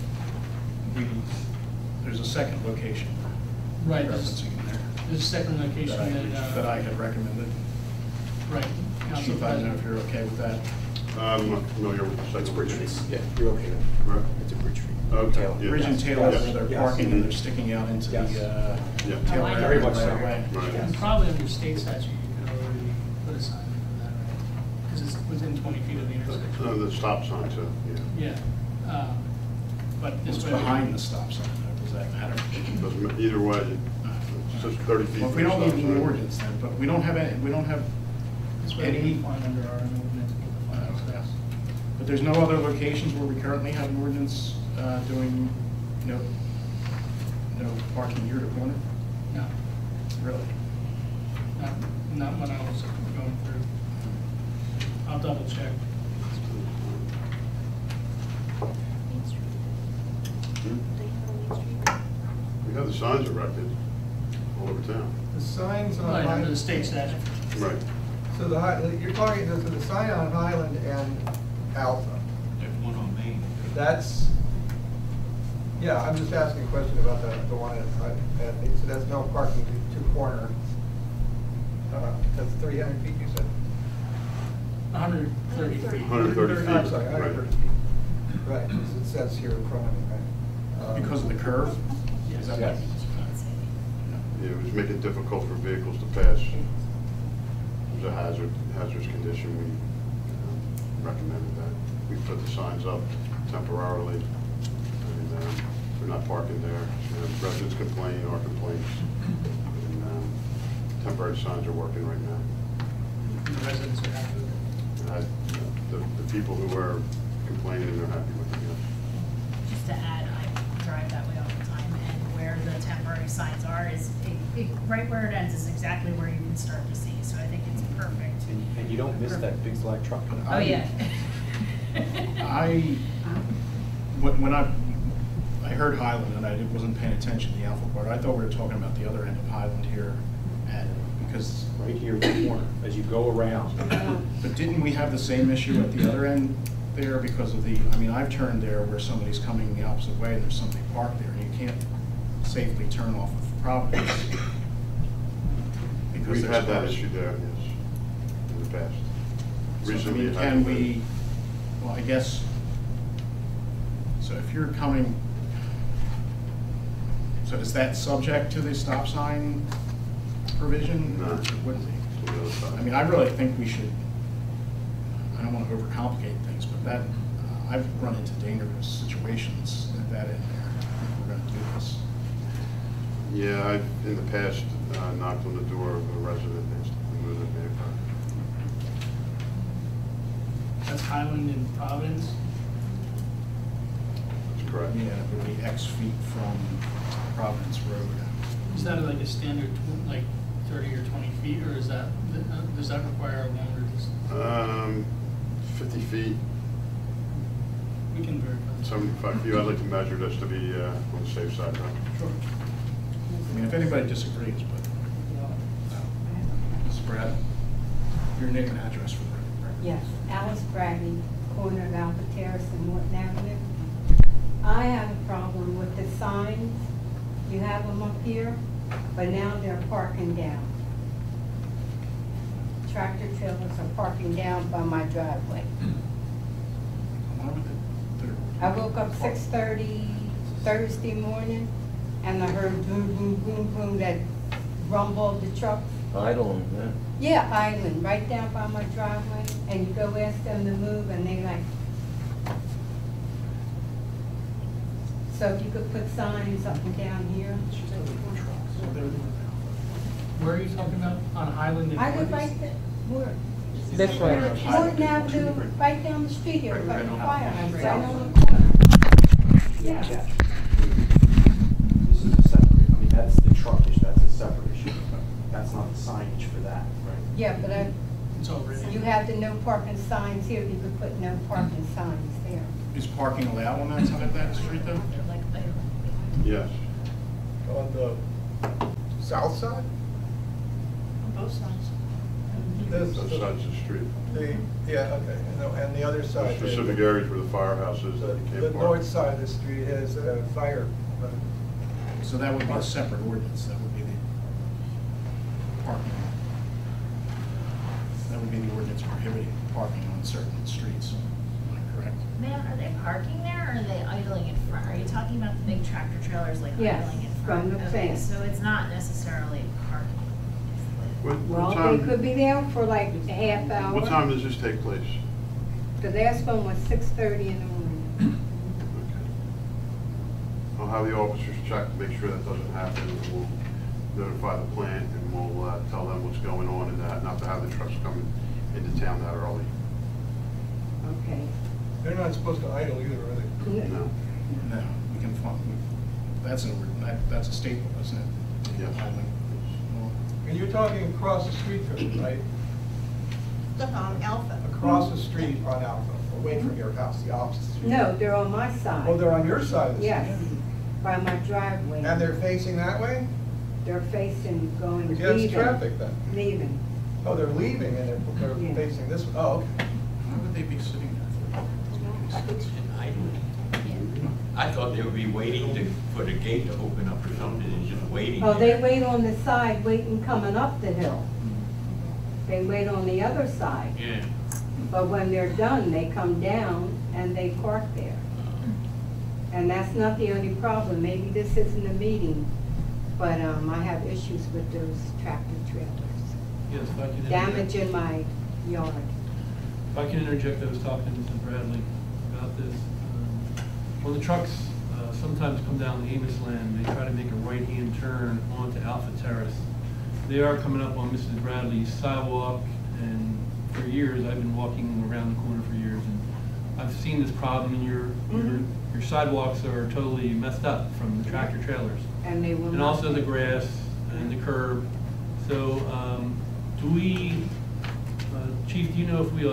There's a second location.
Right.
Referencing in there.
There's a second location
that I had recommended.
Right. Council
Chief, I don't know if
President.
you're okay with that.
I'm not familiar with the second location.
Yeah, you're okay with
Right.
it. It's a bridge fee.
Okay. yeah.
Bridge and Taylor,
Yes.
where they're
Yes.
parking and they're sticking out into the
Yeah.
Taylor
Oh, I know.
area
Very much
right
so.
away.
Right.
And probably under state statute, you could already put a sign for that, right? Because it's within 20 feet of the intersection.
The stop sign too, yeah.
Yeah. But this
It's
way.
behind the stop sign, though. Does that matter?
Either way, it's just 30 feet.
Well,
from
we
the
don't
stop
need
sign.
an ordinance then, but we don't have any, we don't have
This way we
any.
can find under our own ordinance. we can find out
Okay.
else.
But there's no other locations where we currently have an ordinance doing no parking near the corner?
No,
Really?
not when I was going through. I'll double check.
We have the signs erected all over town.
The signs on
Right, under the
Highland.
state statute.
Right.
So you're talking, so the sign on Highland and Alpha.
There's one on Main.
That's, yeah, I'm just asking a question about the one so that's no parking to corner. That's 300 feet, you said?
130 feet.
130 feet.
I'm sorry, 130
Right.
feet. Right, because it says here in front of me, right?
Because of the curve? Is that
Yes.
Yeah, it was making it difficult for vehicles to pass. It was a hazardous condition. We recommended that. We put the signs up temporarily. And they're not parking there. Residents complain, our complaints. And temporary signs are working right now.
The residents are happy with it.
The people who are complaining are happy with it, yes.
Just to add, I drive that way all the time, and where the temporary signs are is, right where it ends is exactly where you can start to see, so I think it's perfect.
And you don't miss that big black truck.
Oh, yeah.
When I heard Highland and I wasn't paying attention to the Alpha part, I thought we were talking about the other end of Highland here, because
Right here in the corner, as you go around.
But didn't we have the same issue at the other end there because of the, I mean, I've turned there where somebody's coming the opposite way and there's somebody parked there and you can't safely turn off of Providence. because
We've
there's
had that
cars.
issue there, yes, in the past.
So, I
Recently,
mean,
it
can
happened.
we, well, I guess, so if you're coming, so is that subject to the stop sign provision?
No.
Or it wouldn't be?
To the other side.
I mean, I really think we should, I don't want to overcomplicate things, but that, I've run into dangerous situations at that end there. I think we're going to do this.
Yeah, I've, in the past, knocked on the door of a resident and asked them to move their vehicle.
That's Highland and Providence.
That's correct.
Yeah, it would be X feet from Providence Road.
Is that like a standard, like 30 or 20 feet, or is that, does that require a longer distance?
50 feet,
We can verify.
75 feet. I'd like to measure this to be on the safe side, though.
Sure. I mean, if anybody disagrees, but, Mrs. Brad, your name and address for the record.
Yes, Alice Braggy, corner of Alpha Terrace and Morton Avenue. I have a problem with the signs. You have them up here, but now they're parking down. Tractor trailers are parking down by my driveway.
Why would
I woke up 6:30 Thursday morning, and I heard boom, boom, boom, boom, that rumbled the trucks.
Idling, yeah.
Yeah, island, right down by my driveway, and you go ask them to move, and they like. So if you could put signs up and down here.
Where are you talking about? On Highland and
I live
Morton?
right there, where?
This way.
Morton Avenue, right down the street here, by the firehouse, right on the
Yeah.
corner. Yeah.
This is a separate, I mean, that's the truck issue, that's a separate issue. That's not the signage for that, right?
Yeah, but
It's already.
you have the no parking signs here, you could put no parking signs there.
Is parking allowed on that side of that street, though?
Yes.
On the south side?
On both sides.
This-
Both sides of the street.
Yeah, okay, and the other side.
Specific areas where the firehouse is that you
The
can't park.
north side of the street has a fire.
So that would be a separate ordinance, that would be the parking. That would be the ordinance prohibiting parking on certain streets, am I correct?
Ma'am, are they parking there, or are they idling in front? Are you talking about the big tractor trailers like
Yes,
idling in front?
from the
Okay,
fence.
so it's not necessarily parking.
What
Well, they
time-
could be there for like a half hour.
What time does this take place?
The last one was 6:30 in the morning.
Okay. I'll have the officers check, to make sure that doesn't happen, and we'll notify the plant, and we'll tell them what's going on and that, not to have the trucks coming into town that early.
Okay.
They're not supposed to idle either, are they?
No.
No, we can find, that's a state law, isn't it?
Yes.
Highland law.
And you're talking across the street from it, right?
Look on Alpha.
Across the street on Alpha, away from your house, the opposite street.
No, they're on my side.
Oh, they're on your side of the street?
Yes, by my driveway.
And they're facing that way?
They're facing, going,
Against
leaving.
traffic then?
Leaving.
Oh, they're leaving and they're
Yeah.
facing this, oh, okay.
Why would they be sitting there
I thought they would be waiting for the gate to open up or something, and just waiting.
Oh, they wait on the side, waiting coming up the hill. They wait on the other side.
Yeah.
But when they're done, they come down and they park there. And that's not the only problem. Maybe this isn't a meeting, but I have issues with those tractor trailers.
Yes, if I can
Damage in my yard.
If I can interject, I was talking to Mrs. Bradley about this. Well, the trucks sometimes come down Amos Land, they try to make a right-hand turn onto Alpha Terrace. They are coming up on Mrs. Bradley's sidewalk, and for years, I've been walking around the corner for years, and I've seen this problem, and your sidewalks are totally messed up from the tractor trailers.
And they will
And
not.
also the grass and the curb. So, do we, Chief, do you know if we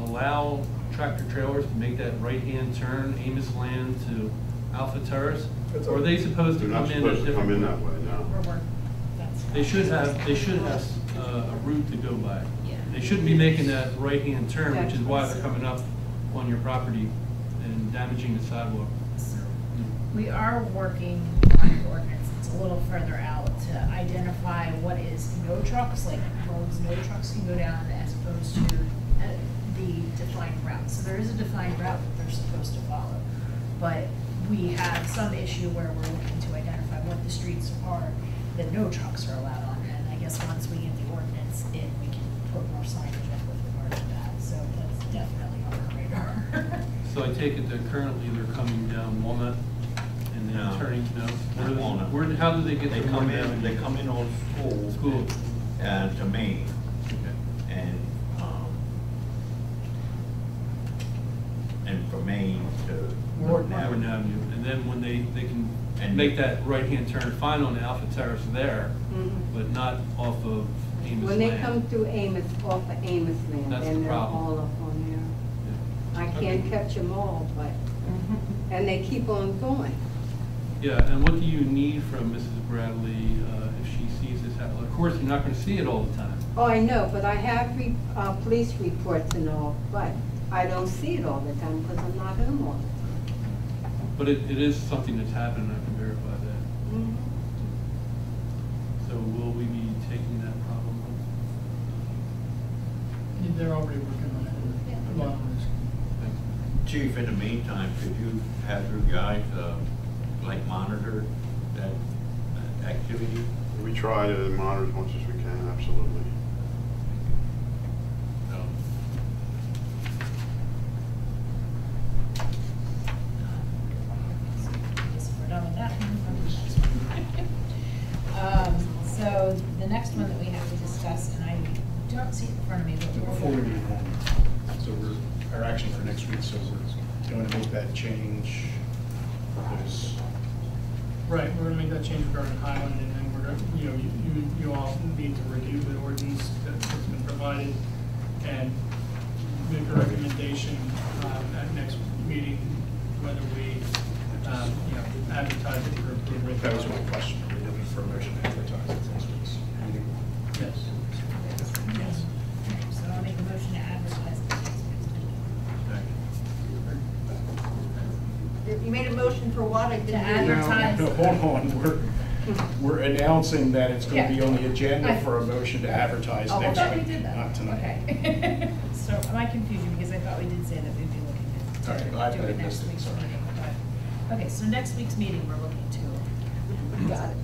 allow tractor trailers to make that right-hand turn, Amos Land to Alpha Terrace? Or are they supposed to
They're
come
not
in a
supposed to come
different
in that way, no.
They should have a route to go by.
Yeah.
They shouldn't be making that right-hand turn, which is why they're coming up on your property and damaging the sidewalk.
We are working on an ordinance that's a little further out to identify what is no trucks, like roads no trucks can go down, as opposed to the defined route. So there is a defined route that they're supposed to follow. But we have some issue where we're looking to identify what the streets are that no trucks are allowed on. And I guess once we get the ordinance in, we can put more signage up with regard to that. So that's definitely on our radar.
So I take it that currently they're coming down Walnut and then
No.
turning, no?
Not Walnut.
How do they get
They
to
come
Warren
in,
Avenue?
they come in on
School.
to Maine,
Okay.
and from Maine to
Warren
Avenue.
Avenue. And then when they can
And-
make that right-hand turn, fine on the Alpha Terrace there,
Mhm.
but not off of Amos
When they
Land.
come through Amos, off of Amos Land,
That's
then
the
they're
problem.
all up on there.
Yeah.
I can't catch them all, but, and they keep on going.
Yeah, and what do you need from Mrs. Bradley if she sees this happen? Of course, you're not going to see it all the time.
Oh, I know, but I have police reports and all, but I don't see it all the time because I'm not home all the time.
But it is something that's happened, I can verify that.
Mhm.
So will we be taking that problem up?
They're already working on it.
Yeah.
Along with this.
Thanks.
Chief, in the meantime, could you have your guys, like monitor that activity?
We try to monitor as much as we can, absolutely.
Guess we're done with that one. So the next one that we have to discuss, and I don't see it in front of me, but
Before we move on, so our action for next week, so we're going to make that change. There's
Right, we're gonna make that change regarding Highland, and then we're gonna, you all need to review the ordinance that's been provided and make a recommendation, at next meeting, whether we, advertise it for approval.
That was my question. Are we looking for a motion to advertise it next week's meeting?
Yes.
Yes. So I'll make a motion to advertise the next week's meeting.
You made a motion for what? I didn't
To
hear you.
advertise.
No, hold on. We're announcing that it's going to be
Yeah.
on the agenda
I-
for a motion to advertise
Oh, I
next
thought we
week,
did that.
not tonight.
Okay. So my confusion, because I thought we did say that we'd be looking
All right,
to
I
do it next
missed it,
week's
sorry.
meeting. But- Okay, so next week's meeting, we're looking to. Got it.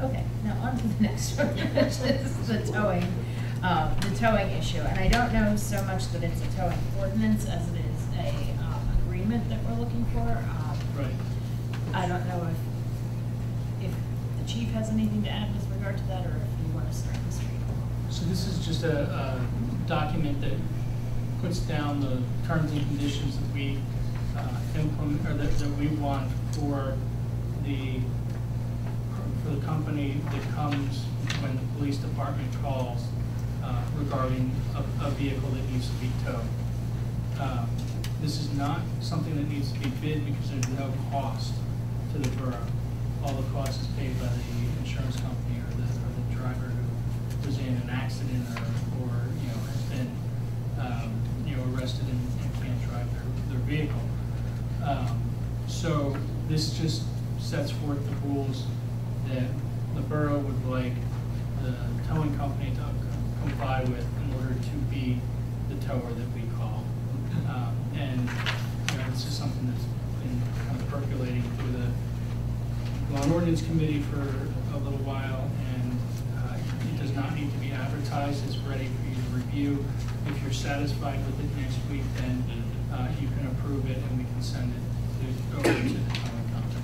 Okay, now on to the next one, which is the towing issue. And I don't know so much that it's a towing ordinance as it is a agreement that we're looking for.
Right.
I don't know if the chief has anything to add with regard to that, or if you want to start the street.
So this is just a document that puts down the terms and conditions that we implement, or that we want for the company that comes when the police department calls regarding a vehicle that needs to be towed. This is not something that needs to be bid because there's no cost to the borough. All the cost is paid by the insurance company or the driver who was in an accident or has been arrested and can't drive their vehicle. So this just sets forth the rules that the borough would like the towing company to comply with in order to be the tower that we call. And this is something that's been kind of percolating through the law and ordinance committee for a little while, and it does not need to be advertised. It's ready for you to review. If you're satisfied with it next week, then you can approve it and we can send it to go over to the public comment.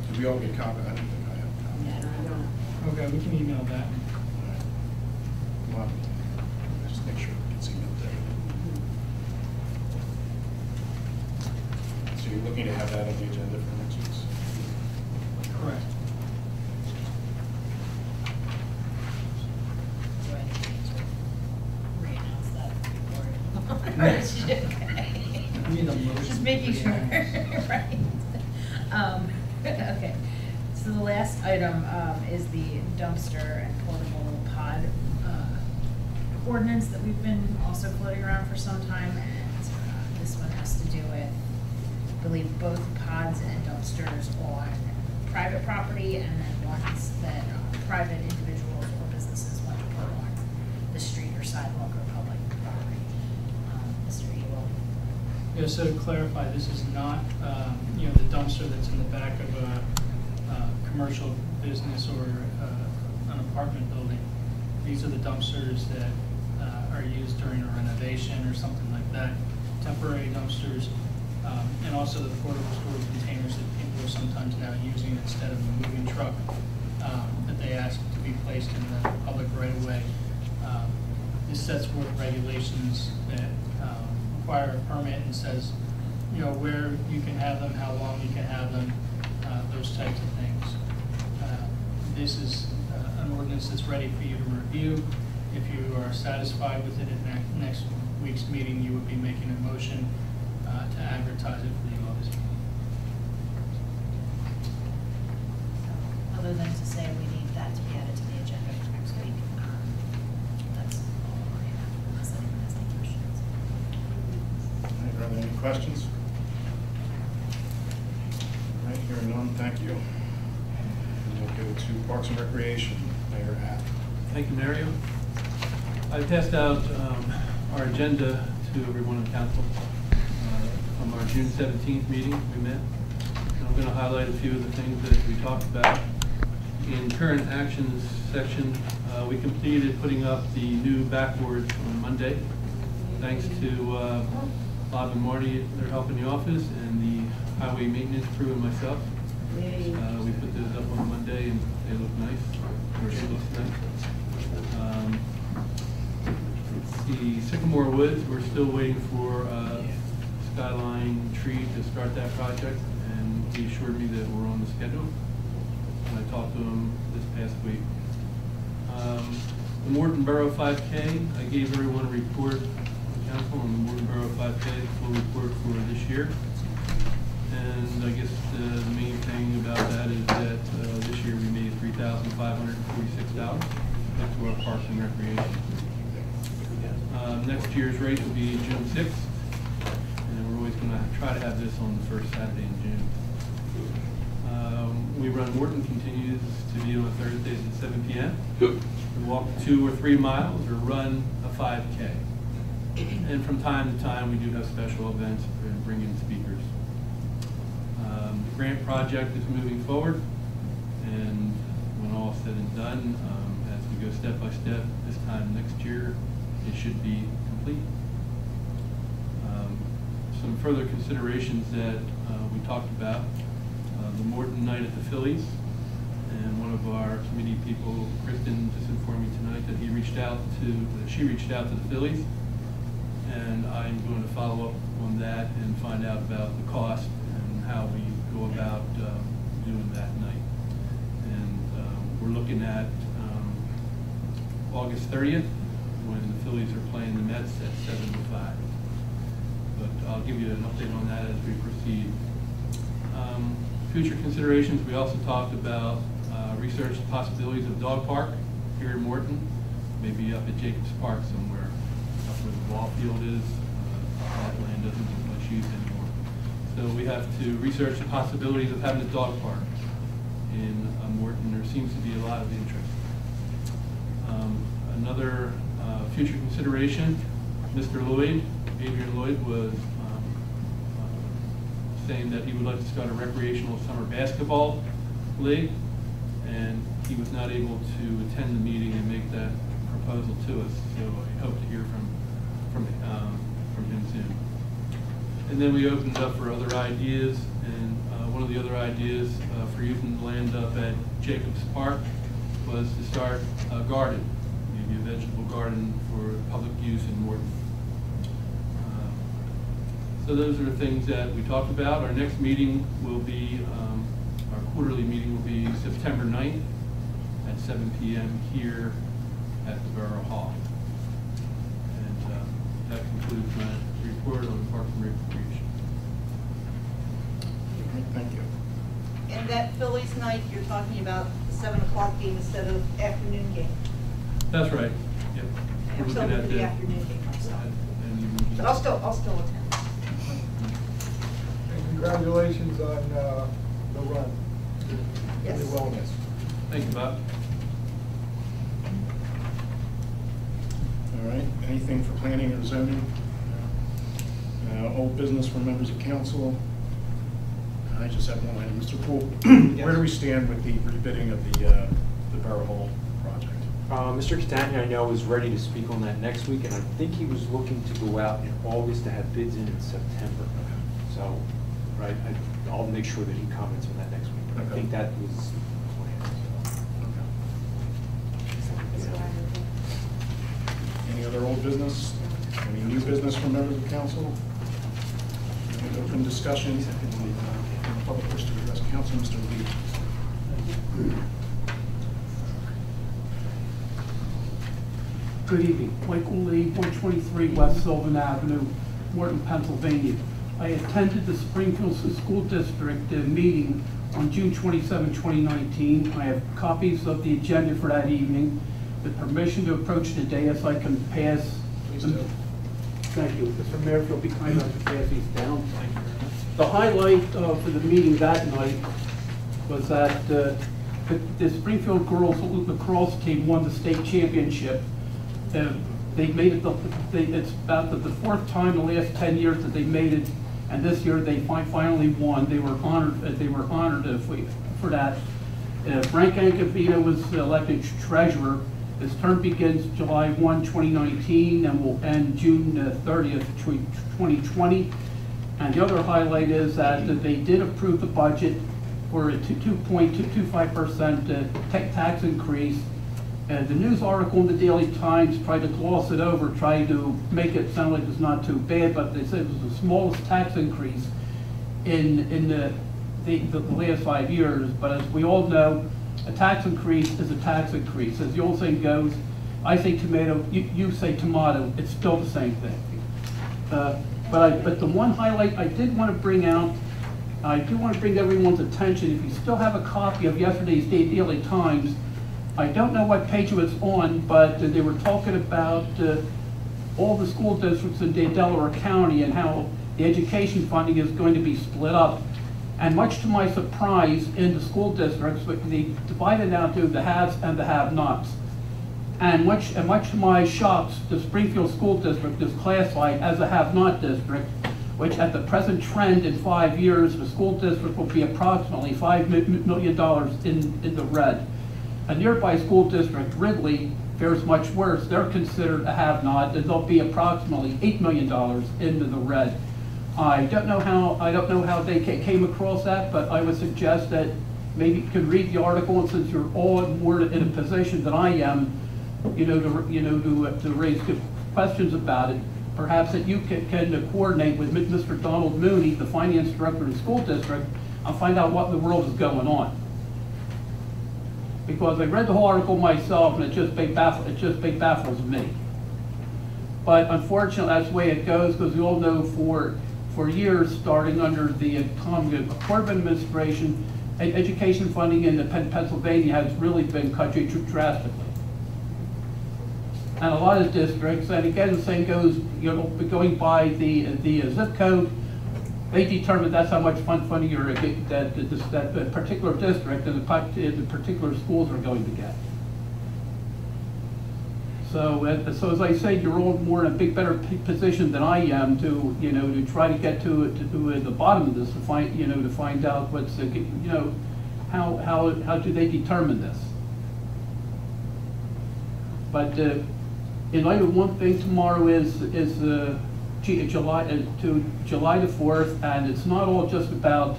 Did we all get copy? I don't think I have a copy.
Okay, we can email that.
Well, just make sure it gets emailed there. So you're looking to have that on the agenda for next week's?
Correct.
Do I need to re-announce that before?
Need a motion.
Just making
to
sure,
re-announce.
right. Okay, so the last item is the dumpster and portable pod ordinance that we've been also floating around for some time, and this one has to do with, I believe, both pods and dumpsters on private property, and then ones that private individuals or businesses want to put on the street or sidewalk or public property. Mr. Ewell.
Yeah, so to clarify, this is not, you know, the dumpster that's in the back of a commercial business or an apartment building. These are the dumpsters that are used during a renovation or something like that, temporary dumpsters, and also the portable storage containers that people are sometimes now using instead of a moving truck that they ask to be placed in the public right of way. This sets forth regulations that require a permit and says, you know, where you can have them, how long you can have them, those types of things. This is an ordinance that's ready for you to review. If you are satisfied with it at next week's meeting, you would be making a motion to advertise it for the August meeting.
Other than to say we need that to be added to the agenda for next week, that's all I have, unless anyone has any questions.
All right, are there any questions? All right, hearing none, thank you. And we'll go to Parks and Recreation, Mayor Hatt.
Thank you, Mario. I passed out our agenda to everyone in council from our June 17th meeting we met. And I'm going to highlight a few of the things that we talked about. In current actions section, we completed putting up the new backboards on Monday. Thanks to Bob and Marty, they're helping the office, and the highway maintenance crew and myself. We put those up on Monday and they look nice. Or it looks nice. The Sycamore Woods, we're still waiting for Skyline Tree to start that project, and he assured me that we're on the schedule. And I talked to him this past week. The Morton Borough 5K, I gave everyone a report on council on the Morton Borough 5K, full report for this year. And I guess the main thing about that is that this year we made $3,546 up to our Parks and Recreation. Next year's race will be June 6th, and we're always going to try to have this on the first Saturday in June. We Run Morton continues to be on Thursdays at 7 p.m. We walk 2 or 3 miles or run a 5K. And from time to time, we do have special events and bring in speakers. The grant project is moving forward, and when all said and done, as we go step by step this time next year, it should be complete. Some further considerations that we talked about, the Morton Night at the Phillies, and one of our committee people, Kristen, just informed me tonight that she reached out to the Phillies, and I'm going to follow up on that and find out about the cost and how we go about doing that night. And we're looking at August 30th, when the Phillies are playing the Mets at 7:05. But I'll give you an update on that as we proceed. Future considerations, we also talked about research the possibilities of dog park here in Morton, maybe up at Jacobs Park somewhere, up where the ball field is. That land doesn't get much use anymore. So we have to research the possibilities of having a dog park in Morton. There seems to be a lot of interest. Another future consideration, Mr. Lloyd, Adrian Lloyd, was saying that he would like to start a recreational summer basketball league, and he was not able to attend the meeting and make that proposal to us. So I hope to hear from him soon. And then we opened it up for other ideas, and one of the other ideas for using the land up at Jacobs Park was to start a garden, maybe a vegetable garden for public use in Morton. So those are the things that we talked about. Our next meeting will be, our quarterly meeting will be September 9th at 7 p.m. here at the Borough Hall. And that concludes my report on Parks and Recreation.
Thank you.
And that Phillies night, you're talking about the 7 o'clock game instead of afternoon game.
That's right. Yep.
I'm still for the afternoon game myself. But I'll still attend.
And congratulations on the run.
Yes.
The wellness.
Thank you, Bob.
All right, anything for planning or zoning? Old business from members of council? I just have one item. Mr. Poole, where do we stand with the rebidding of the Borough Hall project?
Mr. Catania, I know, is ready to speak on that next week, and I think he was looking to go out in August to have bids in September. So, right, I'll make sure that he comments on that next week. But I think that was
Any other old business? Any new business from members of council? Any open discussion? The public wish to address council, Mr. Lee.
Good evening. Michael Lee, 123 West Sylvan Avenue, Morton, Pennsylvania. I attended the Springfield School District meeting on June 27, 2019. I have copies of the agenda for that evening. With permission to approach the dais, I can pass.
Please do.
Thank you. Mr. Mayor, if you'll be kind enough to pass these down. The highlight for the meeting that night was that the Springfield girls lacrosse team won the state championship. They made it. It's about the fourth time in the last 10 years that they made it, and this year they finally won. They were honored. For that. Frank Ancavino was elected treasurer. His term begins July 1, 2019, and will end June 30th, 2020. And the other highlight is that they did approve the budget for a 2.225% tax increase. The news article in the Daily Times tried to gloss it over, tried to make it sound like it's not too bad, but they said it was the smallest tax increase in the last 5 years. But as we all know, a tax increase is a tax increase. As the old saying goes, I say tomato, you say tomato, it's still the same thing. But the one highlight I did want to bring out, I do want to bring everyone's attention, if you still have a copy of yesterday's Daily Times, I don't know what page it was on, but they were talking about all the school districts in Delaware County and how the education funding is going to be split up. And much to my surprise, in the school districts, they divided out to the haves and the have-nots. And much to my shocks, the Springfield School District is classified as a have-not district, which at the present trend in 5 years, the school district will be approximately $5 million in the red. A nearby school district, Ridley, fares much worse. They're considered a have-not, and they'll be approximately $8 million into the red. I don't know how they came across that, but I would suggest that maybe you can read the article, and since you're all more in a position than I am, to raise good questions about it, perhaps that you can coordinate with Mr. Donald Mooney, the finance director of the school district, and find out what in the world is going on. Because I read the whole article myself, and it just baffles me. But unfortunately, that's the way it goes, because we all know for years, starting under the Corbin administration, education funding in Pennsylvania has really been cut drastically. And a lot of districts, and again, the same goes, going by the zip code, they determine that's how much funding that particular district and the particular schools are going to get. So as I say, you're all more in a better position than I am to try to get to the bottom of this, to find out what's how do they determine this. But in light of one thing, tomorrow is July the 4th, and it's not all just about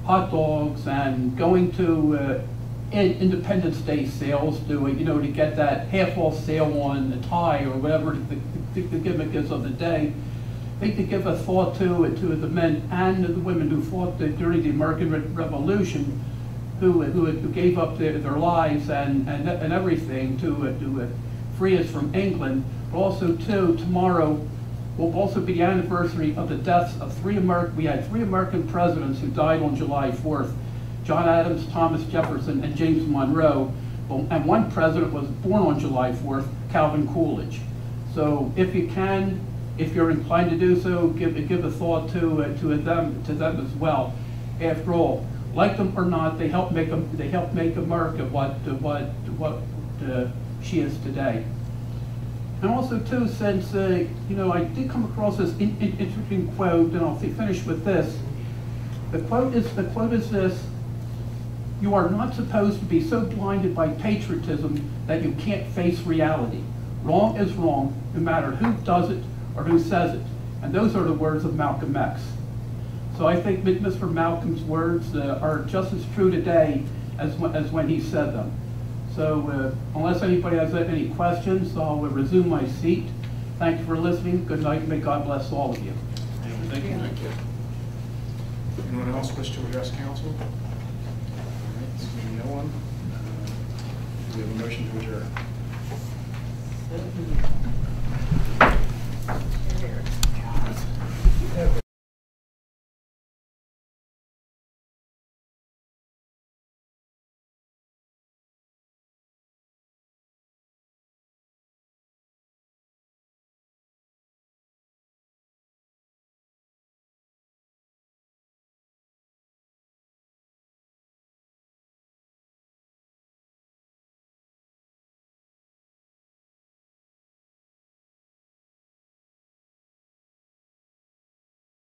hot dogs and going to Independence Day sales to get that half-off sale on the tie or whatever the gimmick is of the day. I think to give a thought to the men and the women who fought during the American Revolution, who gave up their lives and everything to free us from England. But also, too, tomorrow will also be the anniversary of the deaths of we had three American presidents who died on July 4th. John Adams, Thomas Jefferson, and James Monroe. And one president was born on July 4th, Calvin Coolidge. So if you can, if you're inclined to do so, give a thought to them as well. After all, like them or not, they help make America what she is today. And also too, since I did come across this interesting quote, and I'll finish with this. The quote is this: "You are not supposed to be so blinded by patriotism that you can't face reality. Wrong is wrong, no matter who does it or who says it." And those are the words of Malcolm X. So I think Mr. Malcolm's words are just as true today as when he said them. So unless anybody has any questions, I'll resume my seat. Thank you for listening. Good night, and may God bless all of you.
Thank you. Thank you. Anyone else wish to address council? All right, seeing no one. Do we have a motion to adjourn?